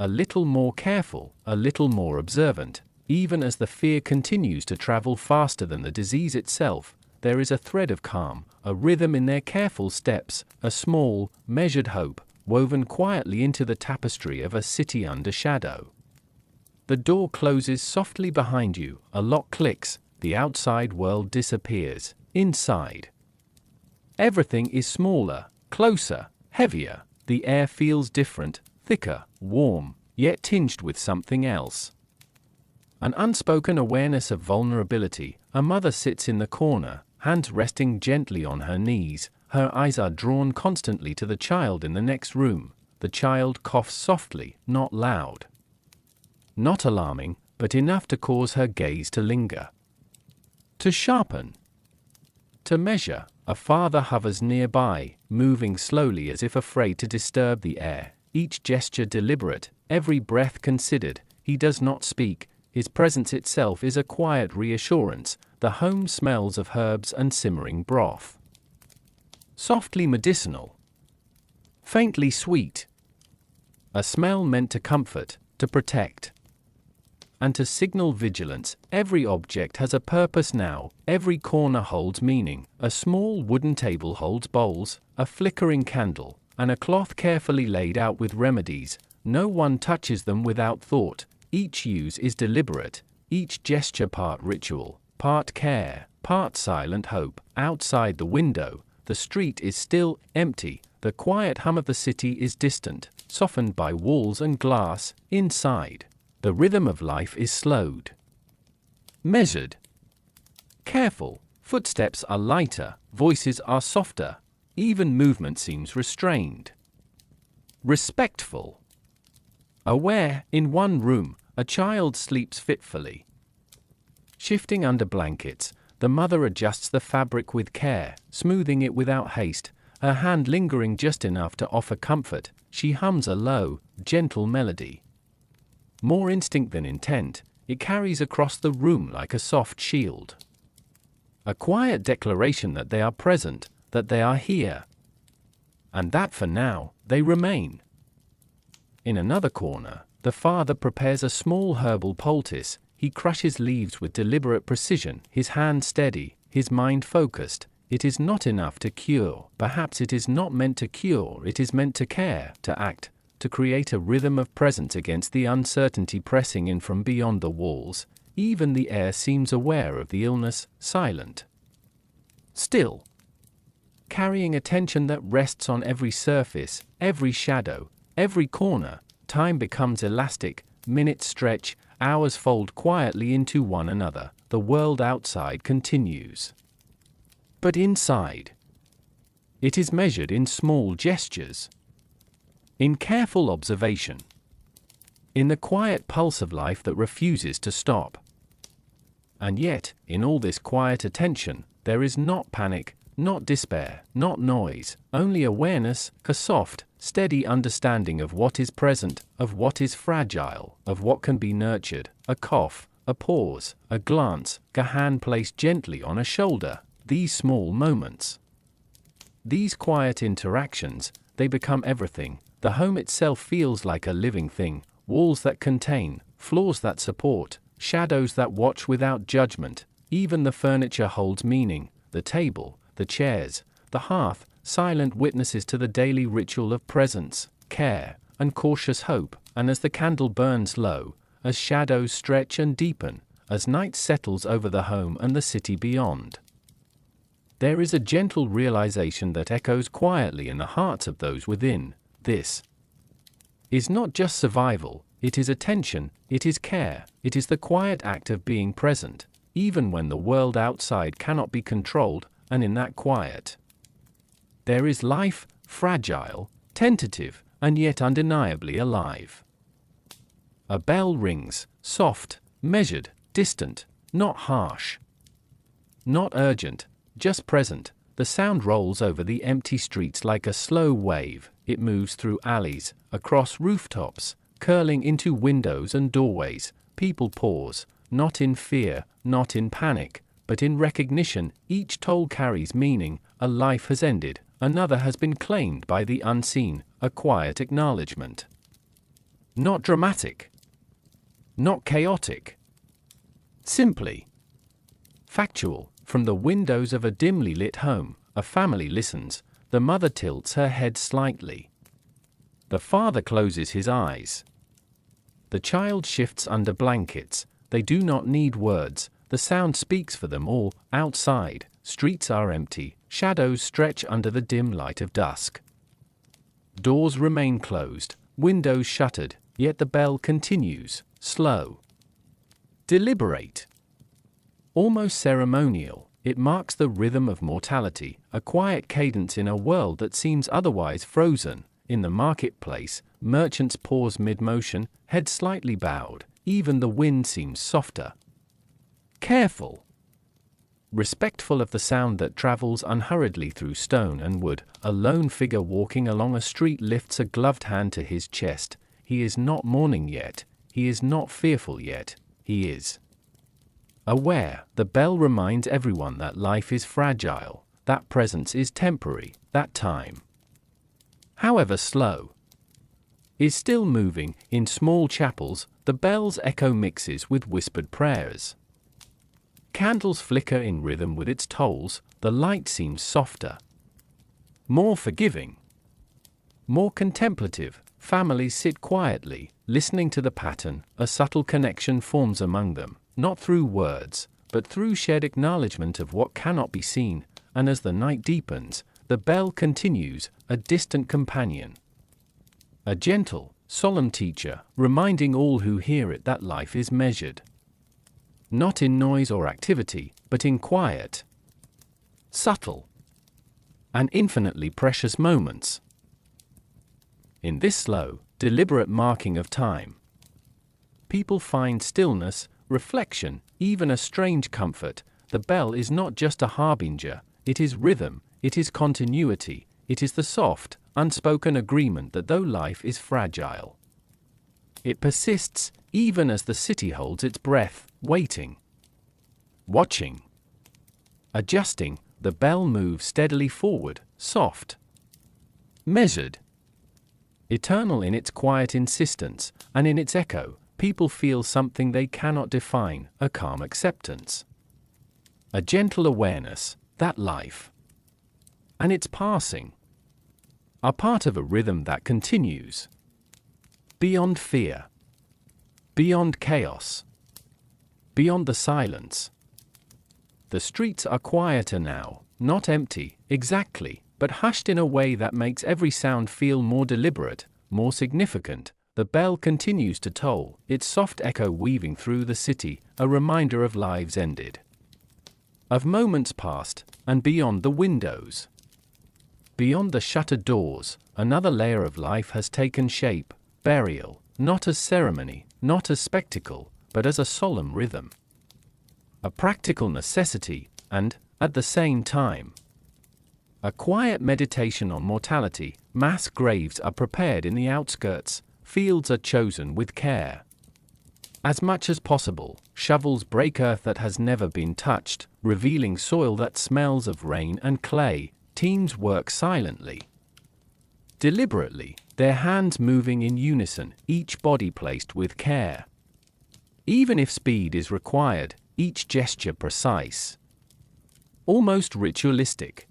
A little more careful, a little more observant. Even as the fear continues to travel faster than the disease itself, there is a thread of calm, a rhythm in their careful steps, a small, measured hope, woven quietly into the tapestry of a city under shadow. The door closes softly behind you, a lock clicks, the outside world disappears. Inside, everything is smaller, closer, heavier. The air feels different, thicker, warm, yet tinged with something else. An unspoken awareness of vulnerability. A mother sits in the corner, hands resting gently on her knees. Her eyes are drawn constantly to the child in the next room. The child coughs softly, not loud. Not alarming, but enough to cause her gaze to linger. To sharpen. To measure. A father hovers nearby, moving slowly as if afraid to disturb the air. Each gesture deliberate, every breath considered. He does not speak. His presence itself is a quiet reassurance. The home smells of herbs and simmering broth. Softly medicinal. Faintly sweet. A smell meant to comfort, to protect, and to signal vigilance. Every object has a purpose now, every corner holds meaning. A small wooden table holds bowls, a flickering candle, and a cloth carefully laid out with remedies. No one touches them without thought. Each use is deliberate, each gesture part ritual, part care, part silent hope. Outside the window, the street is still, empty. The quiet hum of the city is distant, softened by walls and glass. Inside, the rhythm of life is slowed. Measured. Careful. Footsteps are lighter, voices are softer. Even movement seems restrained. Respectful. Aware. In one room, a child sleeps fitfully. Shifting under blankets, the mother adjusts the fabric with care, smoothing it without haste, her hand lingering just enough to offer comfort. She hums a low, gentle melody. More instinct than intent, it carries across the room like a soft shield. A quiet declaration that they are present, that they are here. And that for now, they remain. In another corner, the father prepares a small herbal poultice. He crushes leaves with deliberate precision, his hand steady, his mind focused. It is not enough to cure. Perhaps it is not meant to cure, it is meant to care, to act, to create a rhythm of presence against the uncertainty pressing in from beyond the walls. Even the air seems aware of the illness, silent. Still. carrying attention that rests on every surface, every shadow, every corner. Time becomes elastic, minutes stretch, hours fold quietly into one another. The world outside continues. But inside, it is measured in small gestures, in careful observation, in the quiet pulse of life that refuses to stop. And yet, in all this quiet attention, there is not panic, not despair, not noise, only awareness, a soft, steady understanding of what is present, of what is fragile, of what can be nurtured, a cough, a pause, a glance, a hand placed gently on a shoulder. These small moments, these quiet interactions, they become everything. The home itself feels like a living thing, walls that contain, floors that support, shadows that watch without judgment. Even the furniture holds meaning, the table, the chairs, the hearth, silent witnesses to the daily ritual of presence, care, and cautious hope. And as the candle burns low, as shadows stretch and deepen, as night settles over the home and the city beyond, there is a gentle realization that echoes quietly in the hearts of those within. This is not just survival, it is attention, it is care, it is the quiet act of being present, even when the world outside cannot be controlled. And in that quiet, there is life, fragile, tentative, and yet undeniably alive. A bell rings, soft, measured, distant, not harsh, not urgent, just present. The sound rolls over the empty streets like a slow wave. It moves through alleys, across rooftops, curling into windows and doorways. People pause, not in fear, not in panic, but in recognition. Each toll carries meaning. A life has ended, another has been claimed by the unseen, a quiet acknowledgement. Not dramatic, not chaotic, simply factual. From the windows of a dimly lit home, a family listens. The mother tilts her head slightly. The father closes his eyes. The child shifts under blankets. They do not need words. The sound speaks for them all. Outside, streets are empty. Shadows stretch under the dim light of dusk. Doors remain closed, windows shuttered, yet the bell continues, slow, deliberate, almost ceremonial. It marks the rhythm of mortality, a quiet cadence in a world that seems otherwise frozen. In the marketplace, merchants pause mid-motion, heads slightly bowed. Even the wind seems softer, careful, respectful of the sound that travels unhurriedly through stone and wood. A lone figure walking along a street lifts a gloved hand to his chest. He is not mourning yet, he is not fearful yet, he is aware. The bell reminds everyone that life is fragile, that presence is temporary, that time, however slow, is still moving. In small chapels, the bell's echo mixes with whispered prayers. Candles flicker in rhythm with its tolls. The light seems softer, more forgiving, more contemplative. Families sit quietly, listening to the pattern. A subtle connection forms among them, not through words, but through shared acknowledgement of what cannot be seen. And as the night deepens, the bell continues, a distant companion, a gentle, solemn teacher, reminding all who hear it that life is measured, not in noise or activity, but in quiet, subtle, and infinitely precious moments. In this slow, deliberate marking of time, people find stillness, reflection, even a strange comfort. The bell is not just a harbinger, it is rhythm, it is continuity, it is the soft, unspoken agreement that though life is fragile, it persists, even as the city holds its breath, waiting, watching, adjusting. The bell moves steadily forward, soft, measured, eternal in its quiet insistence, and in its echo, people feel something they cannot define, a calm acceptance, a gentle awareness that life and its passing are part of a rhythm that continues, beyond fear, beyond chaos, beyond the silence. The streets are quieter now, not empty, Exactly, but hushed in a way that makes every sound feel more deliberate, more significant. The bell continues to toll, its soft echo weaving through the city, a reminder of lives ended, of moments past, and beyond the windows. Beyond the shuttered doors, another layer of life has taken shape: burial, not as ceremony, not as spectacle, but as a solemn rhythm. A practical necessity, and, at the same time, a quiet meditation on mortality. Mass graves are prepared in the outskirts, fields are chosen with care. As much as possible, shovels break earth that has never been touched, revealing soil that smells of rain and clay. Teams work silently, deliberately, their hands moving in unison, each body placed with care. Even if speed is required, each gesture precise, almost ritualistic.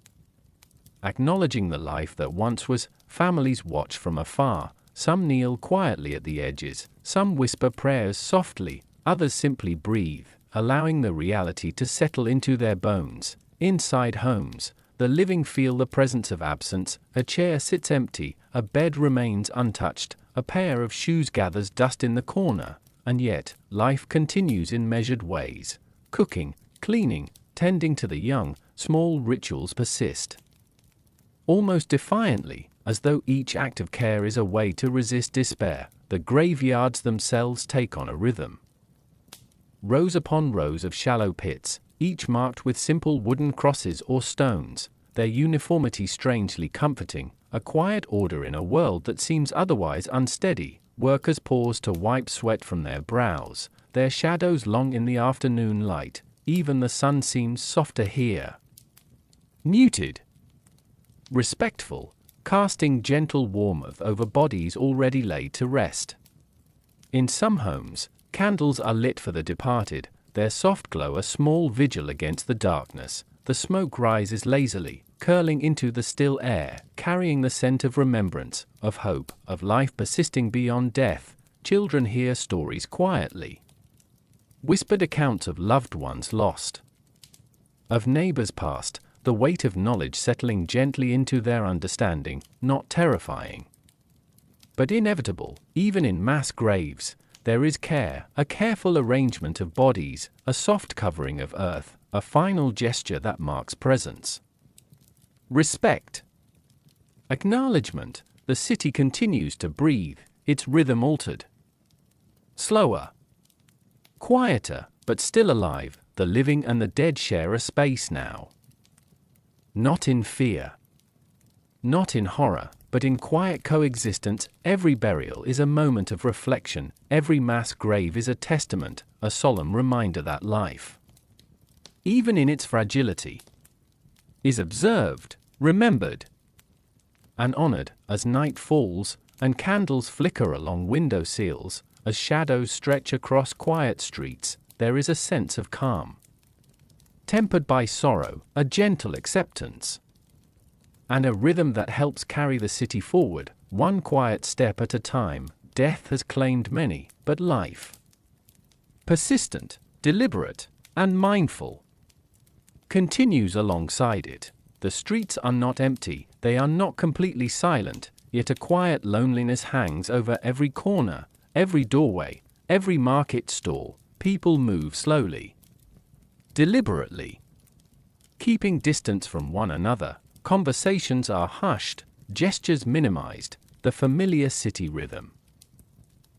Acknowledging the life that once was, families watch from afar. Some kneel quietly at the edges, some whisper prayers softly, others simply breathe, allowing the reality to settle into their bones. Inside homes, the living feel the presence of absence. A chair sits empty, a bed remains untouched, a pair of shoes gathers dust in the corner, and yet, life continues in measured ways. Cooking, cleaning, tending to the young, small rituals persist. Almost defiantly, as though each act of care is a way to resist despair, the graveyards themselves take on a rhythm. Rows upon rows of shallow pits, each marked with simple wooden crosses or stones, their uniformity strangely comforting, a quiet order in a world that seems otherwise unsteady. Workers pause to wipe sweat from their brows, their shadows long in the afternoon light. Even the sun seems softer here. Muted, respectful, casting gentle warmth over bodies already laid to rest. In some homes, candles are lit for the departed, their soft glow a small vigil against the darkness. The smoke rises lazily, curling into the still air, carrying the scent of remembrance, of hope, of life persisting beyond death. Children hear stories quietly, whispered accounts of loved ones lost, of neighbors past, the weight of knowledge settling gently into their understanding, not terrifying, but inevitable. Even in mass graves, there is care, a careful arrangement of bodies, a soft covering of earth, a final gesture that marks presence. Respect. Acknowledgement. The city continues to breathe, its rhythm altered. Slower. Quieter, but still alive. The living and the dead share a space now. Not in fear, not in horror, but in quiet coexistence. Every burial is a moment of reflection, every mass grave is a testament, a solemn reminder that life, even in its fragility, is observed, remembered, and honored. As night falls, and candles flicker along window sills, as shadows stretch across quiet streets, there is a sense of calm, tempered by sorrow, a gentle acceptance, and a rhythm that helps carry the city forward, one quiet step at a time. Death has claimed many, but life, persistent, deliberate, and mindful, continues alongside it. The streets are not empty, they are not completely silent, yet a quiet loneliness hangs over every corner, every doorway, every market stall. People move slowly, deliberately, keeping distance from one another. Conversations are hushed, gestures minimized. The familiar city rhythm,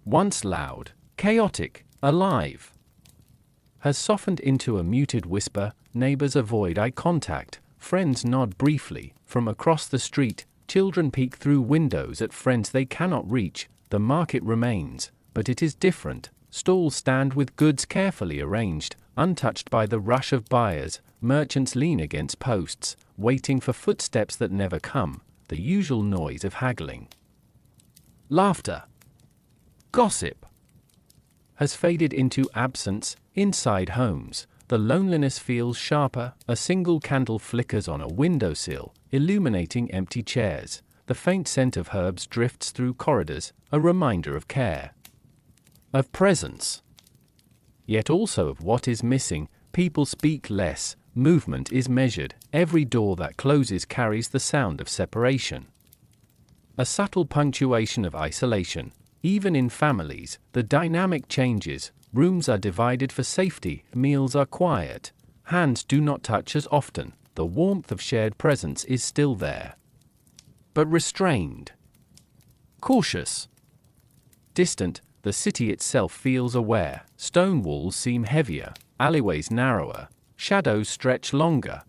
once loud, chaotic, alive, has softened into a muted whisper. Neighbors avoid eye contact, friends nod briefly. From across the street, children peek through windows at friends they cannot reach. The market remains, but it is different. Stalls stand with goods carefully arranged, untouched by the rush of buyers. Merchants lean against posts, waiting for footsteps that never come. The usual noise of haggling, laughter, gossip, has faded into absence. Inside homes, the loneliness feels sharper. A single candle flickers on a windowsill, illuminating empty chairs. The faint scent of herbs drifts through corridors, a reminder of care, of presence, yet also of what is missing. People speak less, movement is measured, every door that closes carries the sound of separation. A subtle punctuation of isolation. Even in families, the dynamic changes, rooms are divided for safety, meals are quiet, hands do not touch as often, the warmth of shared presence is still there. But restrained. Cautious. Distant, the city itself feels aware, stone walls seem heavier, alleyways narrower, shadows stretch longer.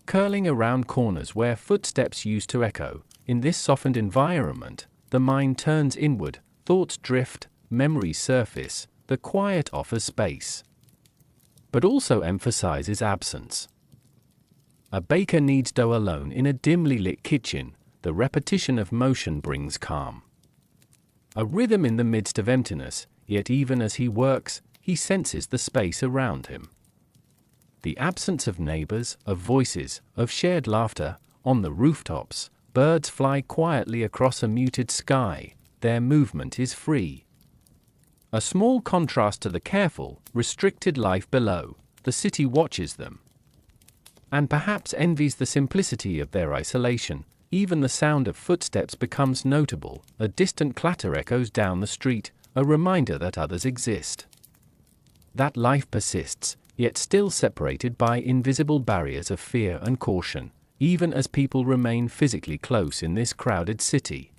Curling around corners where footsteps used to echo, in this softened environment, the mind turns inward, thoughts drift, memories surface, the quiet offers space. But also emphasizes absence. A baker kneads dough alone in a dimly lit kitchen, the repetition of motion brings calm. A rhythm in the midst of emptiness, yet even as he works, he senses the space around him. The absence of neighbors, of voices, of shared laughter, on the rooftops, birds fly quietly across a muted sky, their movement is free. A small contrast to the careful, restricted life below, the city watches them. And perhaps envies the simplicity of their isolation, even the sound of footsteps becomes notable, a distant clatter echoes down the street, a reminder that others exist. That life persists, yet still separated by invisible barriers of fear and caution, even as people remain physically close in this crowded city.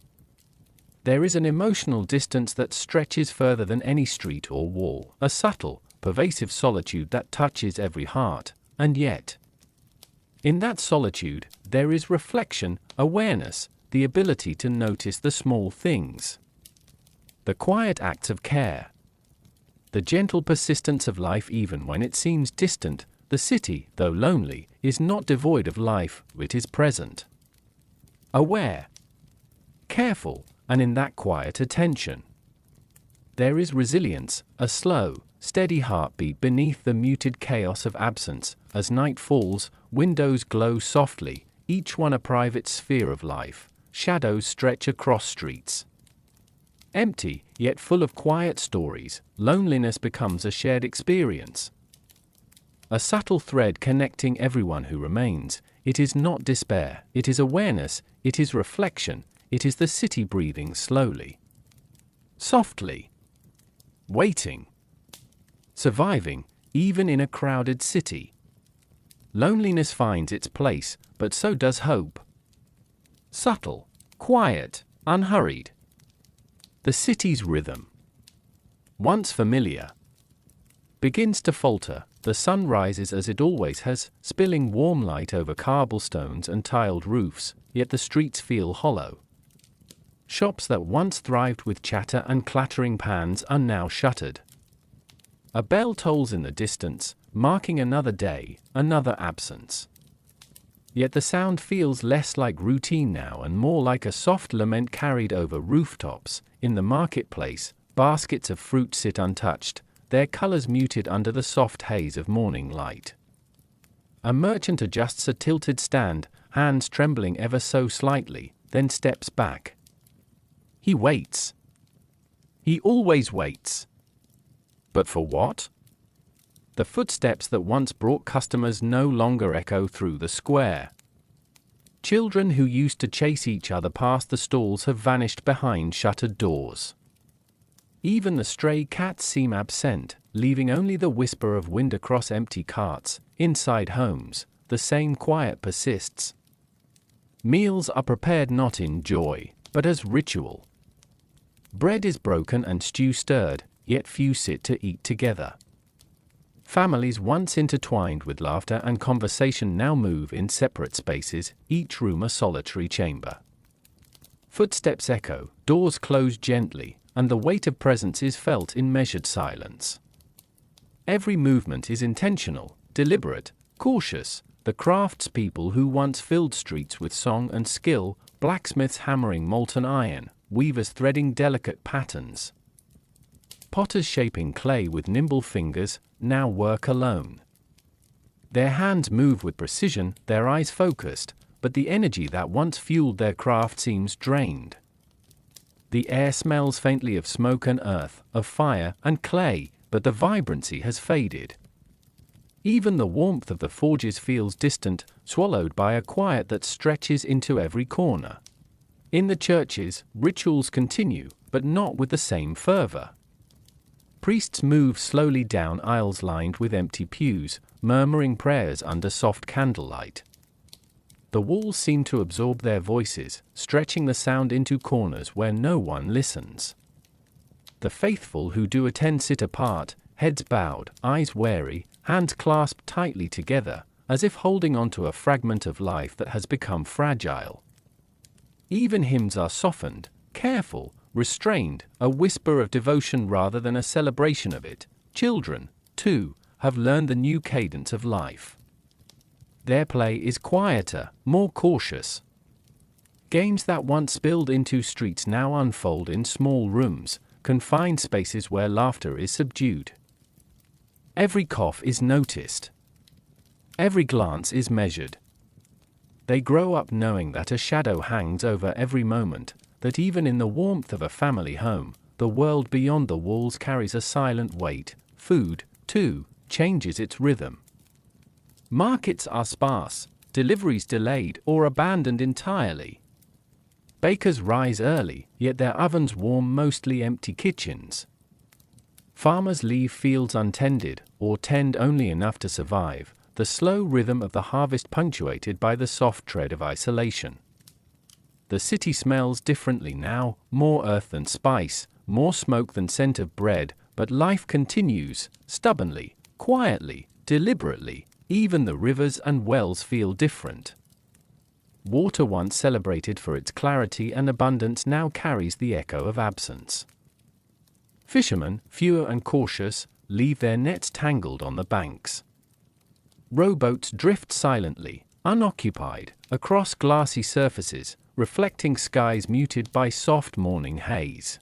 There is an emotional distance that stretches further than any street or wall, a subtle, pervasive solitude that touches every heart, and yet, in that solitude, there is reflection, awareness, the ability to notice the small things. The quiet acts of care. The gentle persistence of life even when it seems distant. The city, though lonely, is not devoid of life, it is present. Aware. Careful, and in that quiet attention. There is resilience, a slow, steady heartbeat beneath the muted chaos of absence. As night falls, windows glow softly, each one a private sphere of life. Shadows stretch across streets. Empty, yet full of quiet stories, loneliness becomes a shared experience. A subtle thread connecting everyone who remains. It is not despair, it is awareness, it is reflection, it is the city breathing slowly. Softly. Waiting. Surviving, even in a crowded city. Loneliness finds its place, but so does hope. Subtle, quiet, unhurried. The city's rhythm, once familiar, begins to falter. The sun rises as it always has, spilling warm light over cobblestones and tiled roofs, yet the streets feel hollow. Shops that once thrived with chatter and clattering pans are now shuttered. A bell tolls in the distance, marking another day, another absence. Yet the sound feels less like routine now and more like a soft lament carried over rooftops. In the marketplace, baskets of fruit sit untouched, their colors muted under the soft haze of morning light. A merchant adjusts a tilted stand, hands trembling ever so slightly, then steps back. He waits. He always waits. But for what? The footsteps that once brought customers no longer echo through the square. Children who used to chase each other past the stalls have vanished behind shuttered doors. Even the stray cats seem absent, leaving only the whisper of wind across empty carts. Inside homes, the same quiet persists. Meals are prepared not in joy, but as ritual. Bread is broken and stew stirred, yet few sit to eat together. Families once intertwined with laughter and conversation now move in separate spaces, each room a solitary chamber. Footsteps echo, doors close gently, and the weight of presence is felt in measured silence. Every movement is intentional, deliberate, cautious. The craftspeople who once filled streets with song and skill, blacksmiths hammering molten iron, weavers threading delicate patterns. Potters shaping clay with nimble fingers, now work alone. Their hands move with precision, their eyes focused, but the energy that once fueled their craft seems drained. The air smells faintly of smoke and earth, of fire and clay, but the vibrancy has faded. Even the warmth of the forges feels distant, swallowed by a quiet that stretches into every corner. In the churches, rituals continue, but not with the same fervor. Priests move slowly down aisles lined with empty pews, murmuring prayers under soft candlelight. The walls seem to absorb their voices, stretching the sound into corners where no one listens. The faithful who do attend sit apart, heads bowed, eyes wary, hands clasped tightly together, as if holding onto a fragment of life that has become fragile. Even hymns are softened, careful, restrained, a whisper of devotion rather than a celebration of it. Children, too, have learned the new cadence of life. Their play is quieter, more cautious. Games that once spilled into streets now unfold in small rooms, confined spaces where laughter is subdued. Every cough is noticed. Every glance is measured. They grow up knowing that a shadow hangs over every moment, that even in the warmth of a family home, the world beyond the walls carries a silent weight. Food, too, changes its rhythm. Markets are sparse, deliveries delayed or abandoned entirely. Bakers rise early, yet their ovens warm mostly empty kitchens. Farmers leave fields untended, or tend only enough to survive, the slow rhythm of the harvest punctuated by the soft tread of isolation. The city smells differently now, more earth than spice, more smoke than scent of bread, but life continues, stubbornly, quietly, deliberately. Even the rivers and wells feel different. Water once celebrated for its clarity and abundance now carries the echo of absence. Fishermen, fewer and cautious, leave their nets tangled on the banks. Rowboats drift silently, unoccupied, across glassy surfaces, reflecting skies muted by soft morning haze.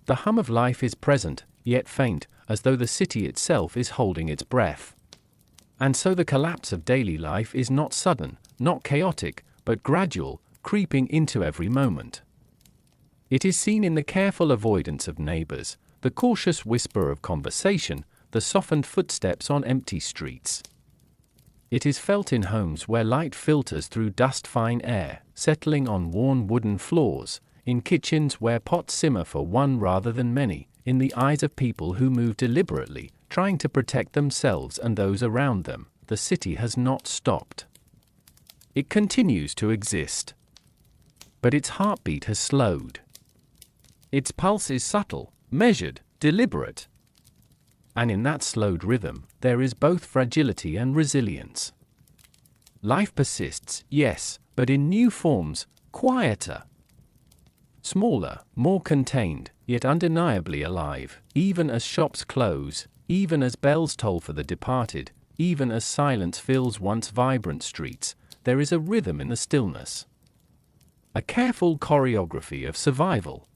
The hum of life is present, yet faint, as though the city itself is holding its breath. And so the collapse of daily life is not sudden, not chaotic, but gradual, creeping into every moment. It is seen in the careful avoidance of neighbors, the cautious whisper of conversation, the softened footsteps on empty streets. It is felt in homes where light filters through dust-fine air, settling on worn wooden floors, in kitchens where pots simmer for one rather than many, in the eyes of people who move deliberately, trying to protect themselves and those around them. The city has not stopped. It continues to exist. But its heartbeat has slowed. Its pulse is subtle, measured, deliberate. And in that slowed rhythm, there is both fragility and resilience. Life persists, yes, but in new forms, quieter. Smaller, more contained, yet undeniably alive, even as shops close, even as bells toll for the departed, even as silence fills once vibrant streets, there is a rhythm in the stillness. A careful choreography of survival.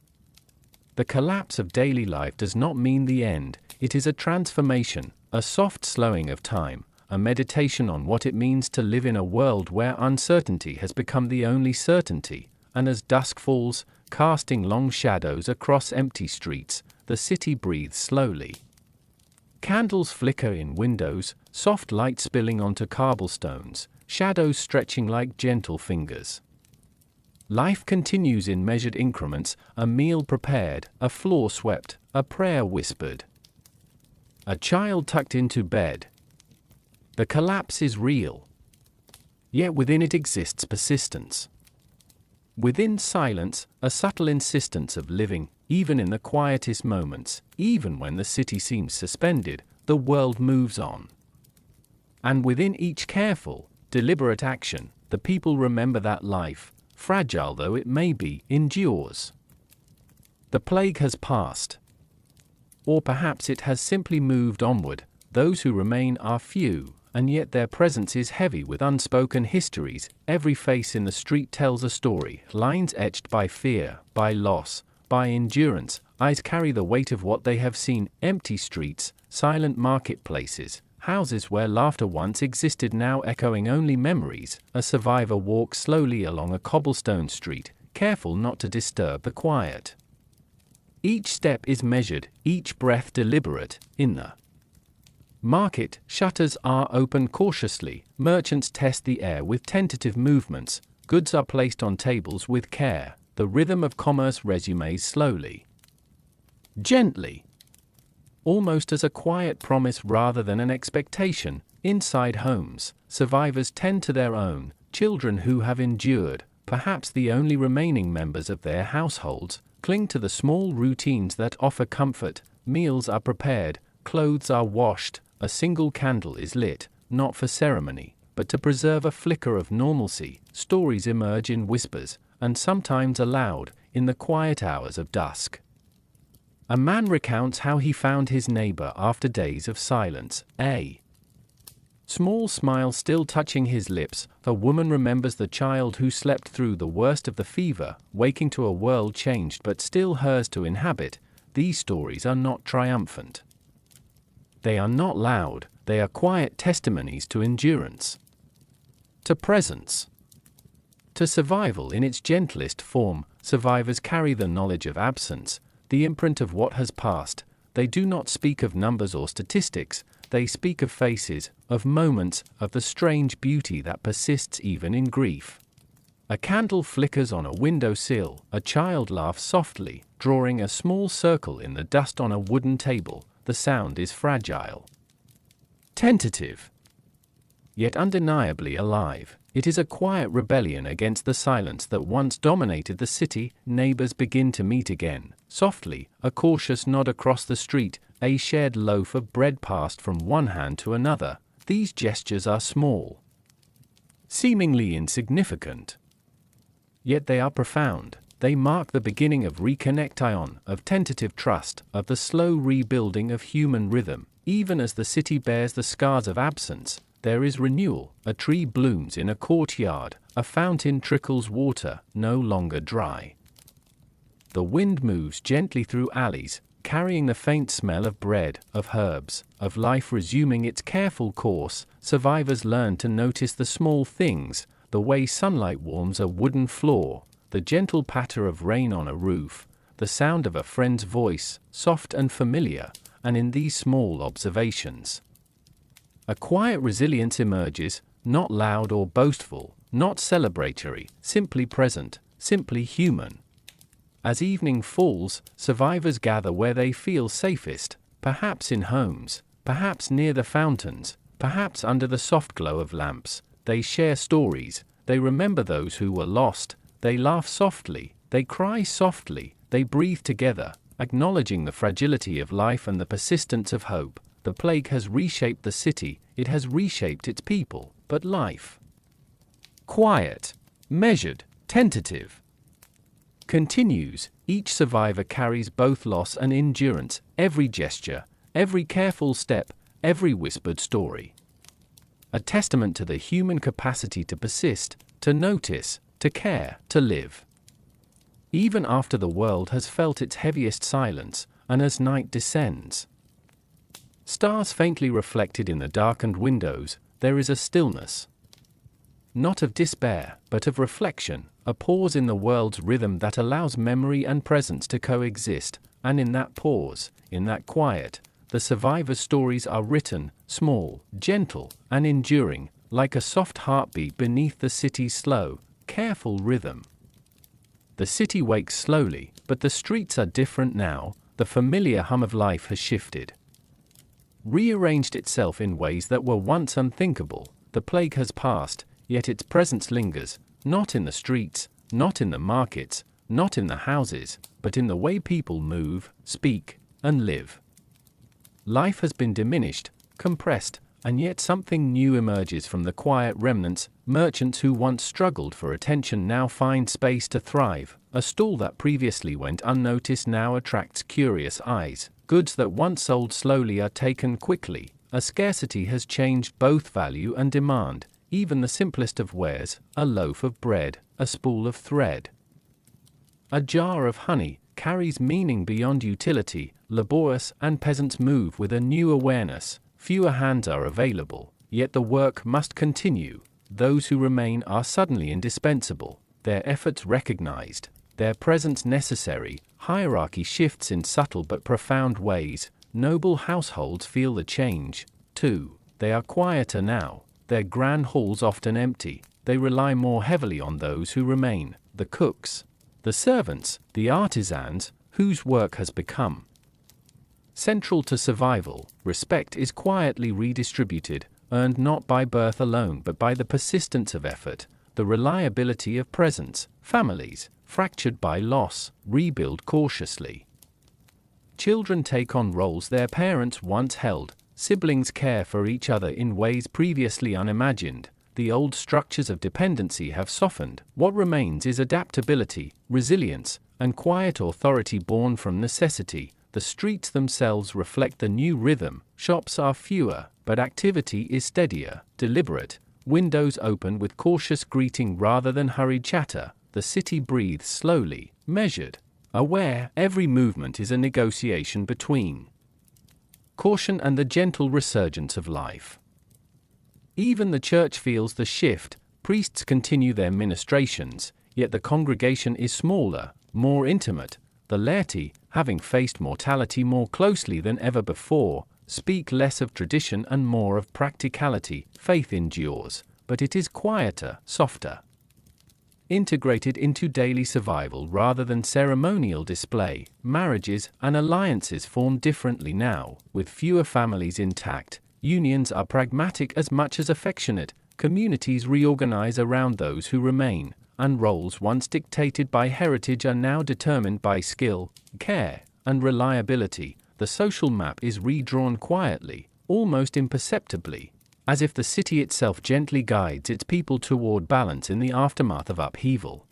The collapse of daily life does not mean the end, it is a transformation, a soft slowing of time, a meditation on what it means to live in a world where uncertainty has become the only certainty, and as dusk falls, casting long shadows across empty streets, the city breathes slowly. Candles flicker in windows, soft light spilling onto cobblestones, shadows stretching like gentle fingers. Life continues in measured increments, a meal prepared, a floor swept, a prayer whispered. A child tucked into bed. The collapse is real. Yet within it exists persistence. Within silence, a subtle insistence of living, even in the quietest moments, even when the city seems suspended, the world moves on. And within each careful, deliberate action, the people remember that life, fragile though it may be, endures. The plague has passed. Or perhaps it has simply moved onward. Those who remain are few, and yet their presence is heavy with unspoken histories. Every face in the street tells a story, lines etched by fear, by loss, by endurance. Eyes carry the weight of what they have seen, empty streets, silent marketplaces, houses where laughter once existed now echoing only memories. A survivor walks slowly along a cobblestone street, careful not to disturb the quiet. Each step is measured, each breath deliberate, in the Market shutters are open cautiously, merchants test the air with tentative movements, goods are placed on tables with care, the rhythm of commerce resumes slowly. Gently. Almost as a quiet promise rather than an expectation, inside homes, survivors tend to their own children who have endured, perhaps the only remaining members of their households, cling to the small routines that offer comfort. Meals are prepared, clothes are washed, a single candle is lit, not for ceremony, but to preserve a flicker of normalcy. Stories emerge in whispers, and sometimes aloud, in the quiet hours of dusk. A man recounts how he found his neighbor after days of silence, a small smile still touching his lips. A woman remembers the child who slept through the worst of the fever, waking to a world changed but still hers to inhabit. These stories are not triumphant. They are not loud, they are quiet testimonies to endurance, to presence, to survival in its gentlest form. Survivors carry the knowledge of absence, the imprint of what has passed. They do not speak of numbers or statistics, they speak of faces, of moments, of the strange beauty that persists even in grief. A candle flickers on a windowsill, a child laughs softly, drawing a small circle in the dust on a wooden table. The sound is fragile, tentative, yet undeniably alive. It is a quiet rebellion against the silence that once dominated the city. Neighbors begin to meet again, softly, a cautious nod across the street, a shared loaf of bread passed from one hand to another. These gestures are small, seemingly insignificant, yet they are profound. They mark the beginning of reconnection, of tentative trust, of the slow rebuilding of human rhythm. Even as the city bears the scars of absence, there is renewal. A tree blooms in a courtyard, a fountain trickles water, no longer dry. The wind moves gently through alleys, carrying the faint smell of bread, of herbs, of life resuming its careful course. Survivors learn to notice the small things, the way sunlight warms a wooden floor, the gentle patter of rain on a roof, the sound of a friend's voice, soft and familiar. And in these small observations, a quiet resilience emerges, not loud or boastful, not celebratory, simply present, simply human. As evening falls, survivors gather where they feel safest, perhaps in homes, perhaps near the fountains, perhaps under the soft glow of lamps. They share stories, they remember those who were lost, they laugh softly, they cry softly, they breathe together, acknowledging the fragility of life and the persistence of hope. The plague has reshaped the city, it has reshaped its people, but life, quiet, measured, tentative, continues. Each survivor carries both loss and endurance, every gesture, every careful step, every whispered story. A testament to the human capacity to persist, to notice, to care, to live. Even after the world has felt its heaviest silence, and as night descends, stars faintly reflected in the darkened windows, there is a stillness. Not of despair, but of reflection, a pause in the world's rhythm that allows memory and presence to coexist. And in that pause, in that quiet, the survivors' stories are written, small, gentle, and enduring, like a soft heartbeat beneath the city's slow, careful rhythm. The city wakes slowly, but the streets are different now. The familiar hum of life has shifted, rearranged itself in ways that were once unthinkable. The plague has passed, yet its presence lingers, not in the streets, not in the markets, not in the houses, but in the way people move, speak, and live. Life has been diminished, compressed, and yet something new emerges from the quiet remnants. Merchants who once struggled for attention now find space to thrive. A stall that previously went unnoticed now attracts curious eyes. Goods that once sold slowly are taken quickly. A scarcity has changed both value and demand. Even the simplest of wares, a loaf of bread, a spool of thread, a jar of honey, carries meaning beyond utility. Laborious and peasants move with a new awareness. Fewer hands are available, yet the work must continue. Those who remain are suddenly indispensable, their efforts recognized, their presence necessary. Hierarchy shifts in subtle but profound ways. Noble households feel the change. 2. They are quieter now, their grand halls often empty. They rely more heavily on those who remain, the cooks, the servants, the artisans, whose work has become central to survival. Respect is quietly redistributed, earned not by birth alone but by the persistence of effort, the reliability of presence. Families, fractured by loss, rebuild cautiously. Children take on roles their parents once held, siblings care for each other in ways previously unimagined. The old structures of dependency have softened. What remains is adaptability, resilience, and quiet authority born from necessity. The streets themselves reflect the new rhythm. Shops are fewer, but activity is steadier, deliberate. Windows open with cautious greeting rather than hurried chatter. The city breathes slowly, measured, aware. Every movement is a negotiation between caution and the gentle resurgence of life. Even the church feels the shift. Priests continue their ministrations, yet the congregation is smaller, more intimate. The laity, having faced mortality more closely than ever before, speak less of tradition and more of practicality. Faith endures, but it is quieter, softer, integrated into daily survival rather than ceremonial display. Marriages and alliances form differently now, with fewer families intact. Unions are pragmatic as much as affectionate. Communities reorganize around those who remain, and roles once dictated by heritage are now determined by skill, care, and reliability. The social map is redrawn quietly, almost imperceptibly, as if the city itself gently guides its people toward balance in the aftermath of upheaval.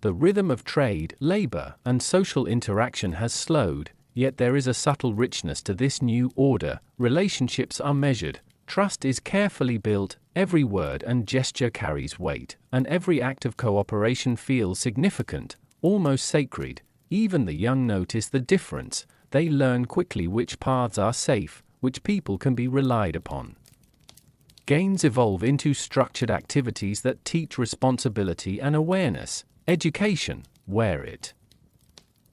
The rhythm of trade, labor, and social interaction has slowed, yet there is a subtle richness to this new order. Relationships are measured, trust is carefully built, every word and gesture carries weight, and every act of cooperation feels significant, almost sacred. Even the young notice the difference. They learn quickly which paths are safe, which people can be relied upon. Games evolve into structured activities that teach responsibility and awareness. Education, where it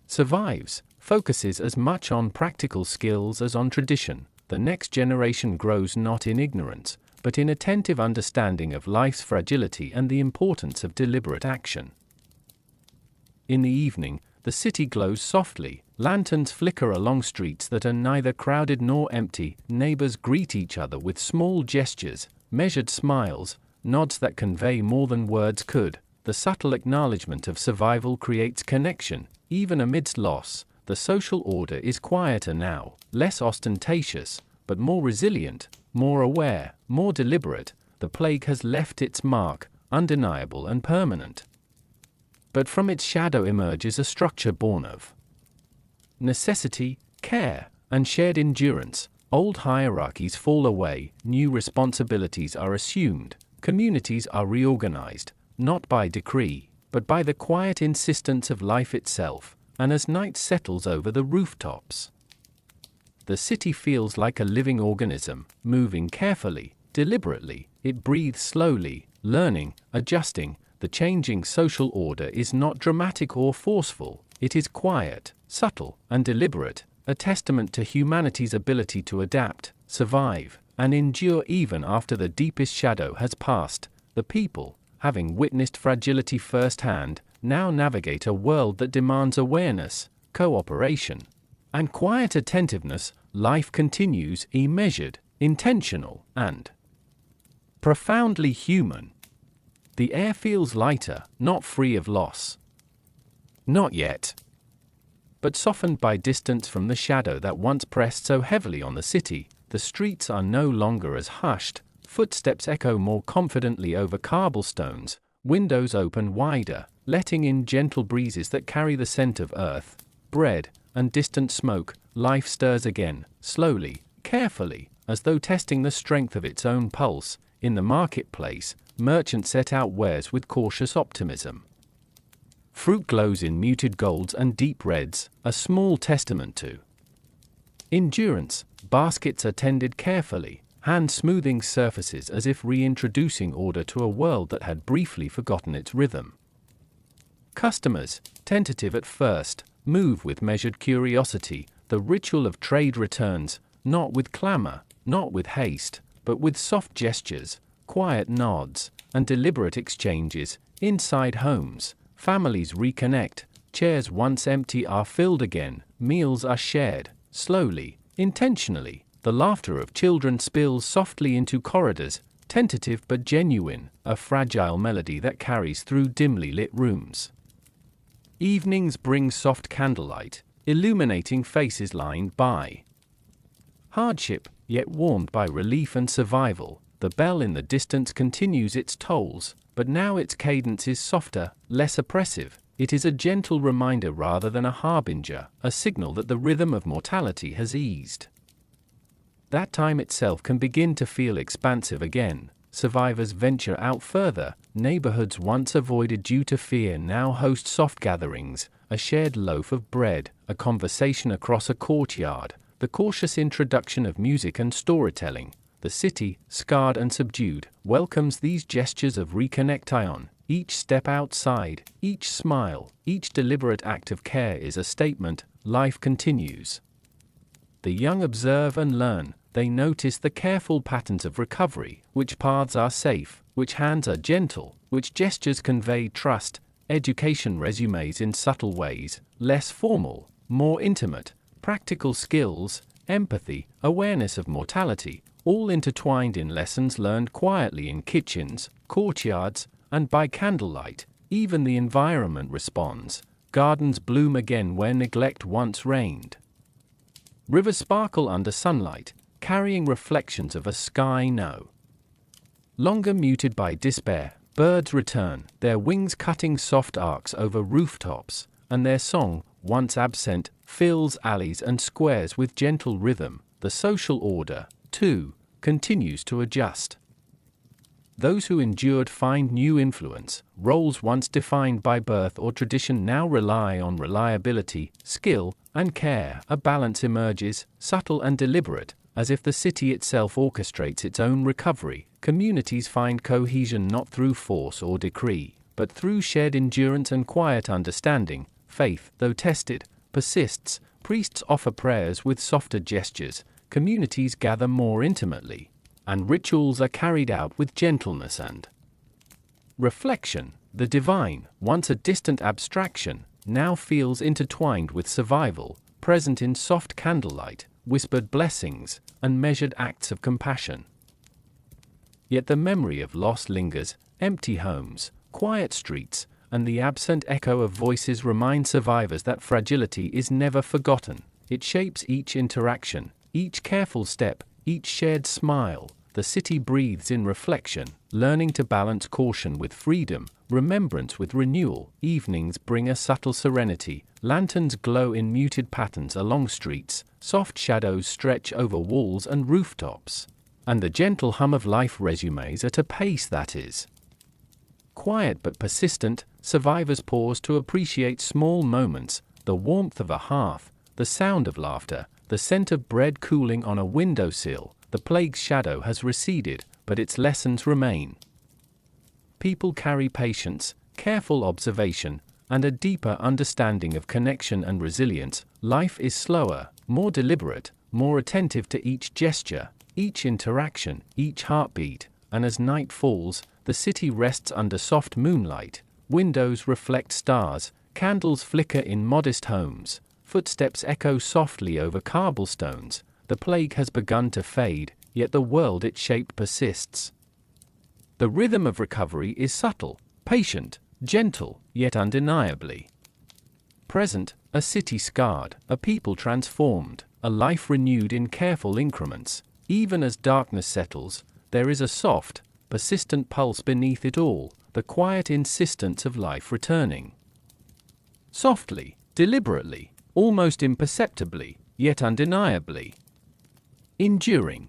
survives, focuses as much on practical skills as on tradition. The next generation grows not in ignorance, but in attentive understanding of life's fragility and the importance of deliberate action. In the evening, the city glows softly. Lanterns flicker along streets that are neither crowded nor empty. Neighbors greet each other with small gestures, measured smiles, nods that convey more than words could. The subtle acknowledgement of survival creates connection, even amidst loss. The social order is quieter now, less ostentatious, but more resilient, more aware, more deliberate. The plague has left its mark, undeniable and permanent. But from its shadow emerges a structure born of necessity, care, and shared endurance. Old hierarchies fall away, new responsibilities are assumed, communities are reorganized, not by decree, but by the quiet insistence of life itself. And as night settles over the rooftops, the city feels like a living organism, moving carefully, deliberately. It breathes slowly, learning, adjusting. The changing social order is not dramatic or forceful. It is quiet, subtle, and deliberate, a testament to humanity's ability to adapt, survive, and endure even after the deepest shadow has passed. The people, having witnessed fragility firsthand, now navigate a world that demands awareness, cooperation, and quiet attentiveness. Life continues, measured, intentional, and profoundly human. The air feels lighter, not free of loss. Not yet. But softened by distance from the shadow that once pressed so heavily on the city. The streets are no longer as hushed. Footsteps echo more confidently over cobblestones. Windows open wider, letting in gentle breezes that carry the scent of earth, bread, and distant smoke. Life stirs again, slowly, carefully, as though testing the strength of its own pulse. In the marketplace, merchants set out wares with cautious optimism. Fruit glows in muted golds and deep reds, a small testament to endurance. Baskets are tended carefully, hand smoothing surfaces as if reintroducing order to a world that had briefly forgotten its rhythm. Customers, tentative at first, move with measured curiosity. The ritual of trade returns, not with clamor, not with haste, but with soft gestures, quiet nods, and deliberate exchanges. Inside homes, families reconnect, chairs once empty are filled again, meals are shared, slowly, intentionally. The laughter of children spills softly into corridors, tentative but genuine, a fragile melody that carries through dimly lit rooms. Evenings bring soft candlelight, illuminating faces lined by hardship, yet warmed by relief and survival. The bell in the distance continues its tolls, but now its cadence is softer, less oppressive. It is a gentle reminder rather than a harbinger, a signal that the rhythm of mortality has eased. That time itself can begin to feel expansive again. Survivors venture out further. Neighborhoods once avoided due to fear now host soft gatherings, a shared loaf of bread, a conversation across a courtyard, the cautious introduction of music and storytelling. The city, scarred and subdued, welcomes these gestures of reconnection. Each step outside, each smile, each deliberate act of care is a statement. Life continues. The young observe and learn. They notice the careful patterns of recovery, which paths are safe, which hands are gentle, which gestures convey trust. Education resumes in subtle ways, less formal, more intimate, practical skills, empathy, awareness of mortality, all intertwined in lessons learned quietly in kitchens, courtyards, and by candlelight. Even the environment responds. Gardens bloom again where neglect once reigned. Rivers sparkle under sunlight, carrying reflections of a sky no longer muted by despair. Birds return, their wings cutting soft arcs over rooftops, and their song, once absent, fills alleys and squares with gentle rhythm. The social order, too, continues to adjust. Those who endured find new influence. Roles once defined by birth or tradition now rely on reliability, skill, and care. A balance emerges, subtle and deliberate, as if the city itself orchestrates its own recovery. Communities find cohesion not through force or decree, but through shared endurance and quiet understanding. Faith, though tested, persists. Priests offer prayers with softer gestures. Communities gather more intimately, and rituals are carried out with gentleness and reflection. The divine, once a distant abstraction, now feels intertwined with survival, present in soft candlelight, whispered blessings, and measured acts of compassion. Yet the memory of loss lingers. Empty homes, quiet streets, and the absent echo of voices remind survivors that fragility is never forgotten. It shapes each interaction, each careful step, each shared smile. The city breathes in reflection, learning to balance caution with freedom, remembrance with renewal. Evenings bring a subtle serenity. Lanterns glow in muted patterns along streets, soft shadows stretch over walls and rooftops, and the gentle hum of life resumes at a pace that is quiet but persistent. Survivors pause to appreciate small moments, the warmth of a hearth, the sound of laughter, the scent of bread cooling on a windowsill. The plague's shadow has receded, but its lessons remain. People carry patience, careful observation, and a deeper understanding of connection and resilience. Life is slower, more deliberate, more attentive to each gesture, each interaction, each heartbeat, and as night falls, the city rests under soft moonlight. Windows reflect stars, candles flicker in modest homes, footsteps echo softly over cobblestones. The plague has begun to fade, yet the world it shaped persists. The rhythm of recovery is subtle, patient, gentle, yet undeniably present. A city scarred, a people transformed, a life renewed in careful increments. Even as darkness settles, there is a soft, persistent pulse beneath it all, the quiet insistence of life returning. Softly, deliberately, almost imperceptibly, yet undeniably enduring.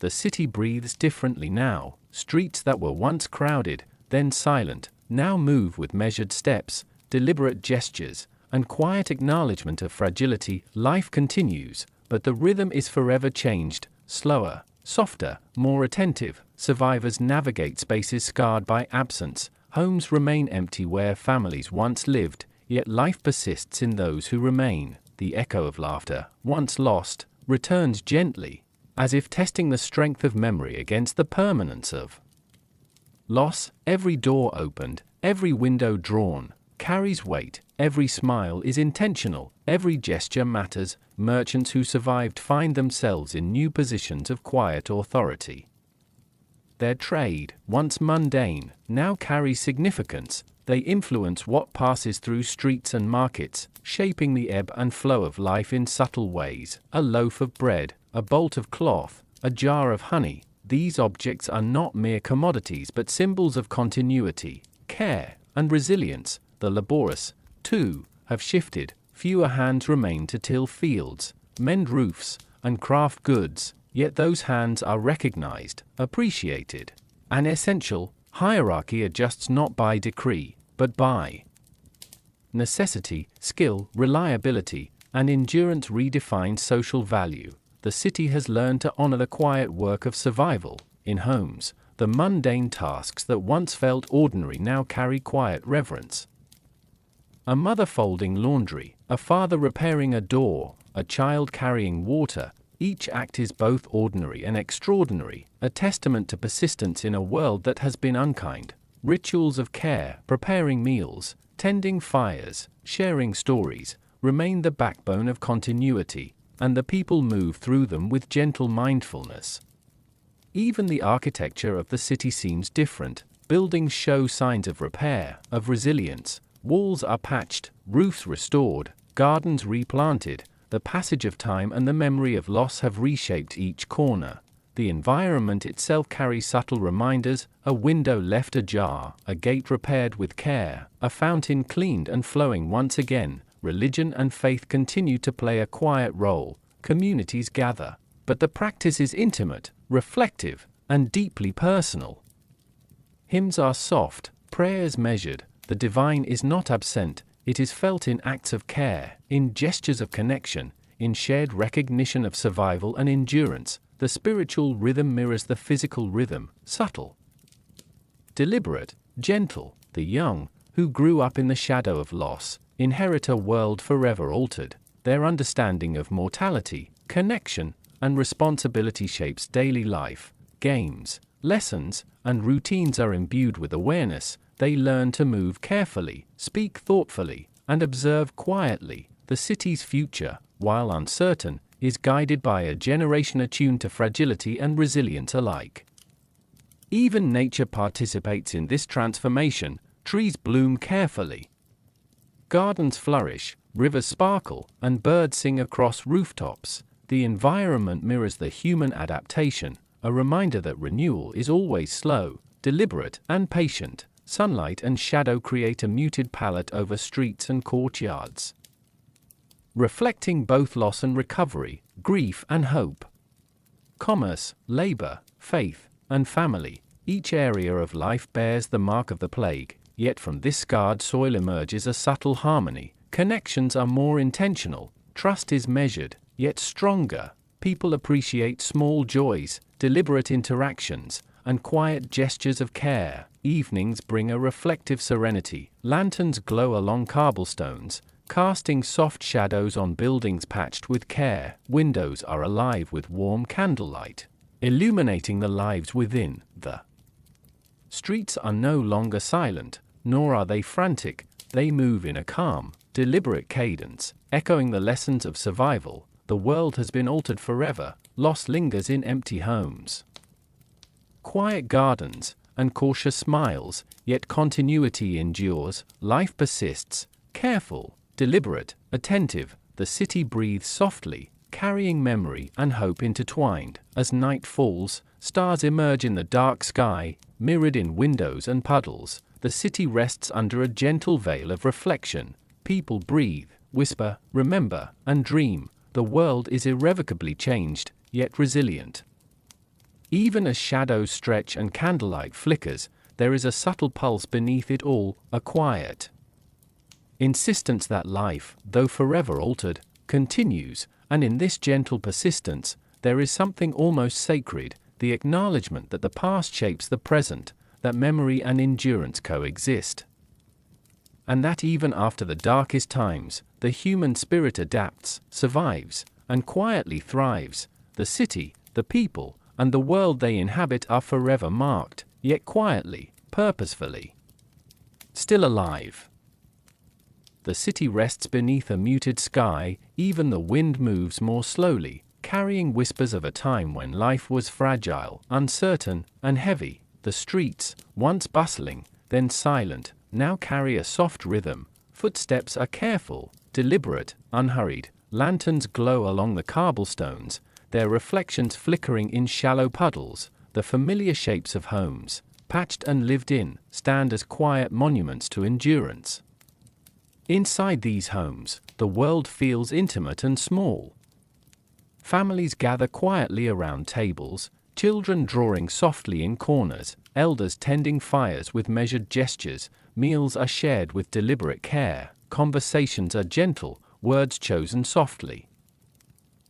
The city breathes differently now. Streets that were once crowded, then silent, now move with measured steps, deliberate gestures, and quiet acknowledgement of fragility. Life continues, but the rhythm is forever changed, slower, softer, more attentive. Survivors navigate spaces scarred by absence. Homes remain empty where families once lived, yet life persists in those who remain. The echo of laughter, once lost, returns gently. as if testing the strength of memory against the permanence of loss. Every door opened, every window drawn, carries weight, every smile is intentional, every gesture matters. Merchants who survived find themselves in new positions of quiet authority. Their trade, once mundane, now carries significance. They influence what passes through streets and markets, shaping the ebb and flow of life in subtle ways. A loaf of bread, a bolt of cloth, a jar of honey. These objects are not mere commodities but symbols of continuity, care, and resilience. The laborious, too, have shifted. Fewer hands remain to till fields, mend roofs, and craft goods, yet those hands are recognized, appreciated. An essential hierarchy adjusts not by decree, but by necessity. Skill, reliability, and endurance redefine social value. The city has learned to honor the quiet work of survival. In homes, the mundane tasks that once felt ordinary now carry quiet reverence. A mother folding laundry, a father repairing a door, a child carrying water. Each act is both ordinary and extraordinary, a testament to persistence in a world that has been unkind. Rituals of care, preparing meals, tending fires, sharing stories, remain the backbone of continuity, and the people move through them with gentle mindfulness. Even the architecture of the city seems different. Buildings show signs of repair, of resilience. Walls are patched, roofs restored, gardens replanted. The passage of time and the memory of loss have reshaped each corner. The environment itself carries subtle reminders: a window left ajar, a gate repaired with care, a fountain cleaned and flowing once again. Religion and faith continue to play a quiet role. Communities gather, but the practice is intimate, reflective, and deeply personal. Hymns are soft, prayers measured. The divine is not absent. It is felt in acts of care, in gestures of connection, in shared recognition of survival and endurance. The spiritual rhythm mirrors the physical rhythm, subtle, deliberate, gentle. The young, who grew up in the shadow of loss, inherit a world forever altered. Their understanding of mortality, connection, and responsibility shapes daily life. Games, lessons, and routines are imbued with awareness. They learn to move carefully, speak thoughtfully, and observe quietly. The city's future, while uncertain, is guided by a generation attuned to fragility and resilience alike. Even nature participates in this transformation. Trees bloom carefully, gardens flourish, rivers sparkle, and birds sing across rooftops. The environment mirrors the human adaptation, a reminder that renewal is always slow, deliberate, and patient. Sunlight and shadow create a muted palette over streets and courtyards, reflecting both loss and recovery, grief and hope. Commerce, labor, faith, and family. Each area of life bears the mark of the plague, yet from this scarred soil emerges a subtle harmony. Connections are more intentional, trust is measured, yet stronger. People appreciate small joys, deliberate interactions, and quiet gestures of care. Evenings bring a reflective serenity. Lanterns glow along cobblestones, casting soft shadows on buildings patched with care. Windows are alive with warm candlelight, illuminating the lives within. The streets are no longer silent, nor are they frantic. They move in a calm, deliberate cadence, echoing the lessons of survival. The world has been altered forever. Loss lingers in empty homes, quiet gardens, and cautious smiles, yet continuity endures. Life persists, careful, deliberate, attentive. The city breathes softly, carrying memory and hope intertwined. As night falls, stars emerge in the dark sky, mirrored in windows and puddles. The city rests under a gentle veil of reflection. People breathe, whisper, remember, and dream. The world is irrevocably changed, yet resilient. Even as shadows stretch and candlelight flickers, there is a subtle pulse beneath it all, a quiet insistence that life, though forever altered, continues. And in this gentle persistence, there is something almost sacred, the acknowledgement that the past shapes the present, that memory and endurance coexist, and that even after the darkest times, the human spirit adapts, survives, and quietly thrives. The city, the people, and the world they inhabit are forever marked, yet quietly, purposefully, still alive. The city rests beneath a muted sky, even the wind moves more slowly, carrying whispers of a time when life was fragile, uncertain, and heavy. The streets, once bustling, then silent, now carry a soft rhythm. Footsteps are careful, deliberate, unhurried. Lanterns glow along the cobblestones, their reflections flickering in shallow puddles. The familiar shapes of homes, patched and lived in, stand as quiet monuments to endurance. Inside these homes, the world feels intimate and small. Families gather quietly around tables, children drawing softly in corners, elders tending fires with measured gestures. Meals are shared with deliberate care, conversations are gentle, words chosen softly.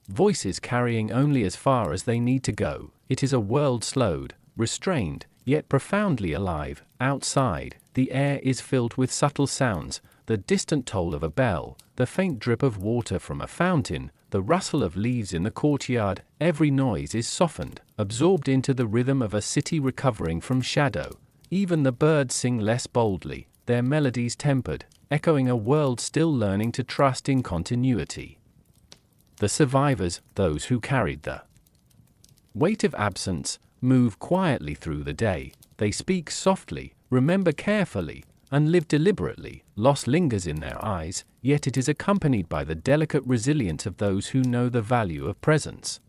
Voices carrying only as far as they need to go. It is a world slowed, restrained, yet profoundly alive. Outside, the air is filled with subtle sounds, the distant toll of a bell, the faint drip of water from a fountain, the rustle of leaves in the courtyard. Every noise is softened, absorbed into the rhythm of a city recovering from shadow. Even the birds sing less boldly, their melodies tempered, echoing a world still learning to trust in continuity. The survivors, those who carried the weight of absence, move quietly through the day. They speak softly, remember carefully, and live deliberately. Loss lingers in their eyes, yet it is accompanied by the delicate resilience of those who know the value of presence.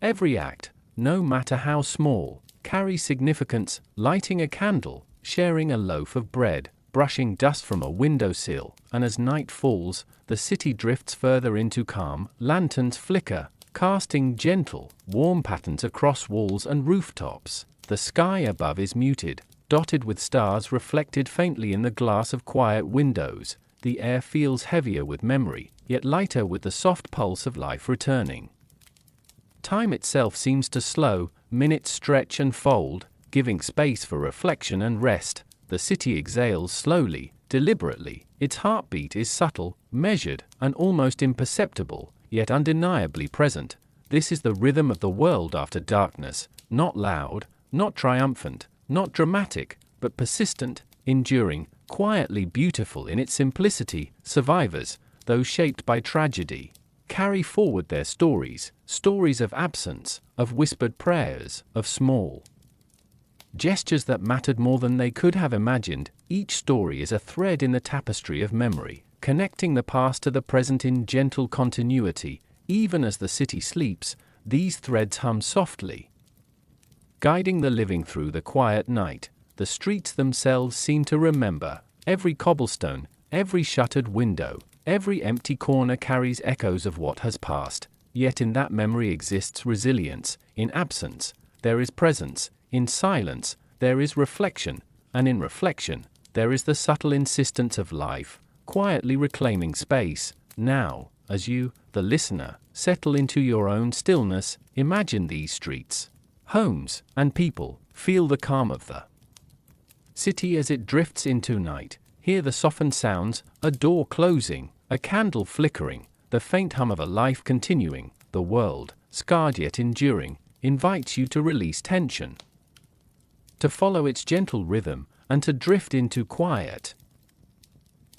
Every act, no matter how small, carries significance. Lighting a candle, sharing a loaf of bread, brushing dust from a windowsill, and as night falls, the city drifts further into calm. Lanterns flicker, casting gentle, warm patterns across walls and rooftops. The sky above is muted, dotted with stars reflected faintly in the glass of quiet windows. The air feels heavier with memory, yet lighter with the soft pulse of life returning. Time itself seems to slow, minutes stretch and fold, giving space for reflection and rest. The city exhales slowly, deliberately. Its heartbeat is subtle, measured, and almost imperceptible, yet undeniably present. This is the rhythm of the world after darkness, not loud, not triumphant, not dramatic, but persistent, enduring, quietly beautiful in its simplicity. Survivors, those shaped by tragedy, carry forward their stories, stories of absence, of whispered prayers, of small gestures that mattered more than they could have imagined. Each story is a thread in the tapestry of memory, connecting the past to the present in gentle continuity. Even as the city sleeps, these threads hum softly, guiding the living through the quiet night. The streets themselves seem to remember. Every cobblestone, every shuttered window, every empty corner carries echoes of what has passed. Yet in that memory exists resilience. In absence, there is presence. In silence, there is reflection. And in reflection, there is the subtle insistence of life, quietly reclaiming space. Now, as you, the listener, settle into your own stillness, imagine these streets, homes, and people. Feel the calm of the city as it drifts into night. Hear the softened sounds, a door closing, a candle flickering, the faint hum of a life continuing. The world, scarred yet enduring, invites you to release tension, to follow its gentle rhythm, and to drift into quiet.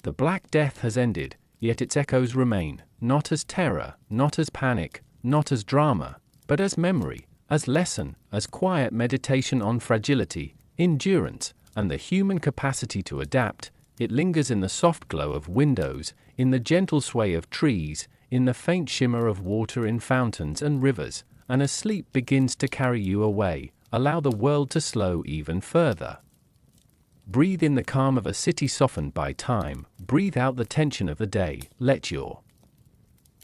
The Black Death has ended, yet its echoes remain, not as terror, not as panic, not as drama, but as memory, as lesson, as quiet meditation on fragility, endurance, and the human capacity to adapt. It lingers in the soft glow of windows, in the gentle sway of trees, in the faint shimmer of water in fountains and rivers, and as sleep begins to carry you away, allow the world to slow even further. Breathe in the calm of a city softened by time, breathe out the tension of the day. Let your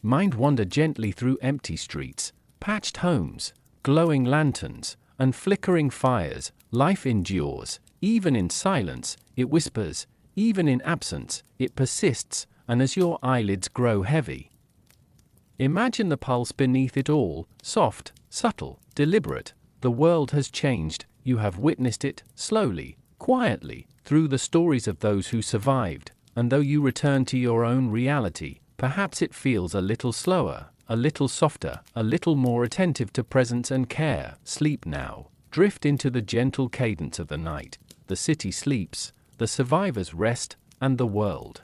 mind wander gently through empty streets, patched homes, glowing lanterns, and flickering fires. Life endures, even in silence, it whispers, even in absence, it persists, and as your eyelids grow heavy, imagine the pulse beneath it all, soft, subtle, deliberate. The world has changed, you have witnessed it, slowly, quietly, through the stories of those who survived, and though you return to your own reality, perhaps it feels a little slower, a little softer, a little more attentive to presence and care. Sleep now. Drift into the gentle cadence of the night. The city sleeps, the survivors rest, and the world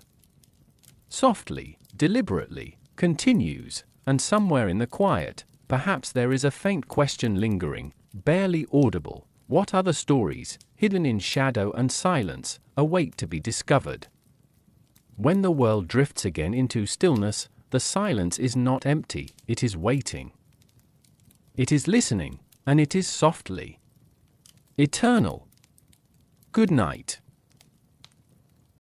softly, deliberately, continues, and somewhere in the quiet, perhaps there is a faint question lingering, barely audible. What other stories, hidden in shadow and silence, await to be discovered? When the world drifts again into stillness, the silence is not empty, it is waiting. It is listening, and it is softly eternal. Good night.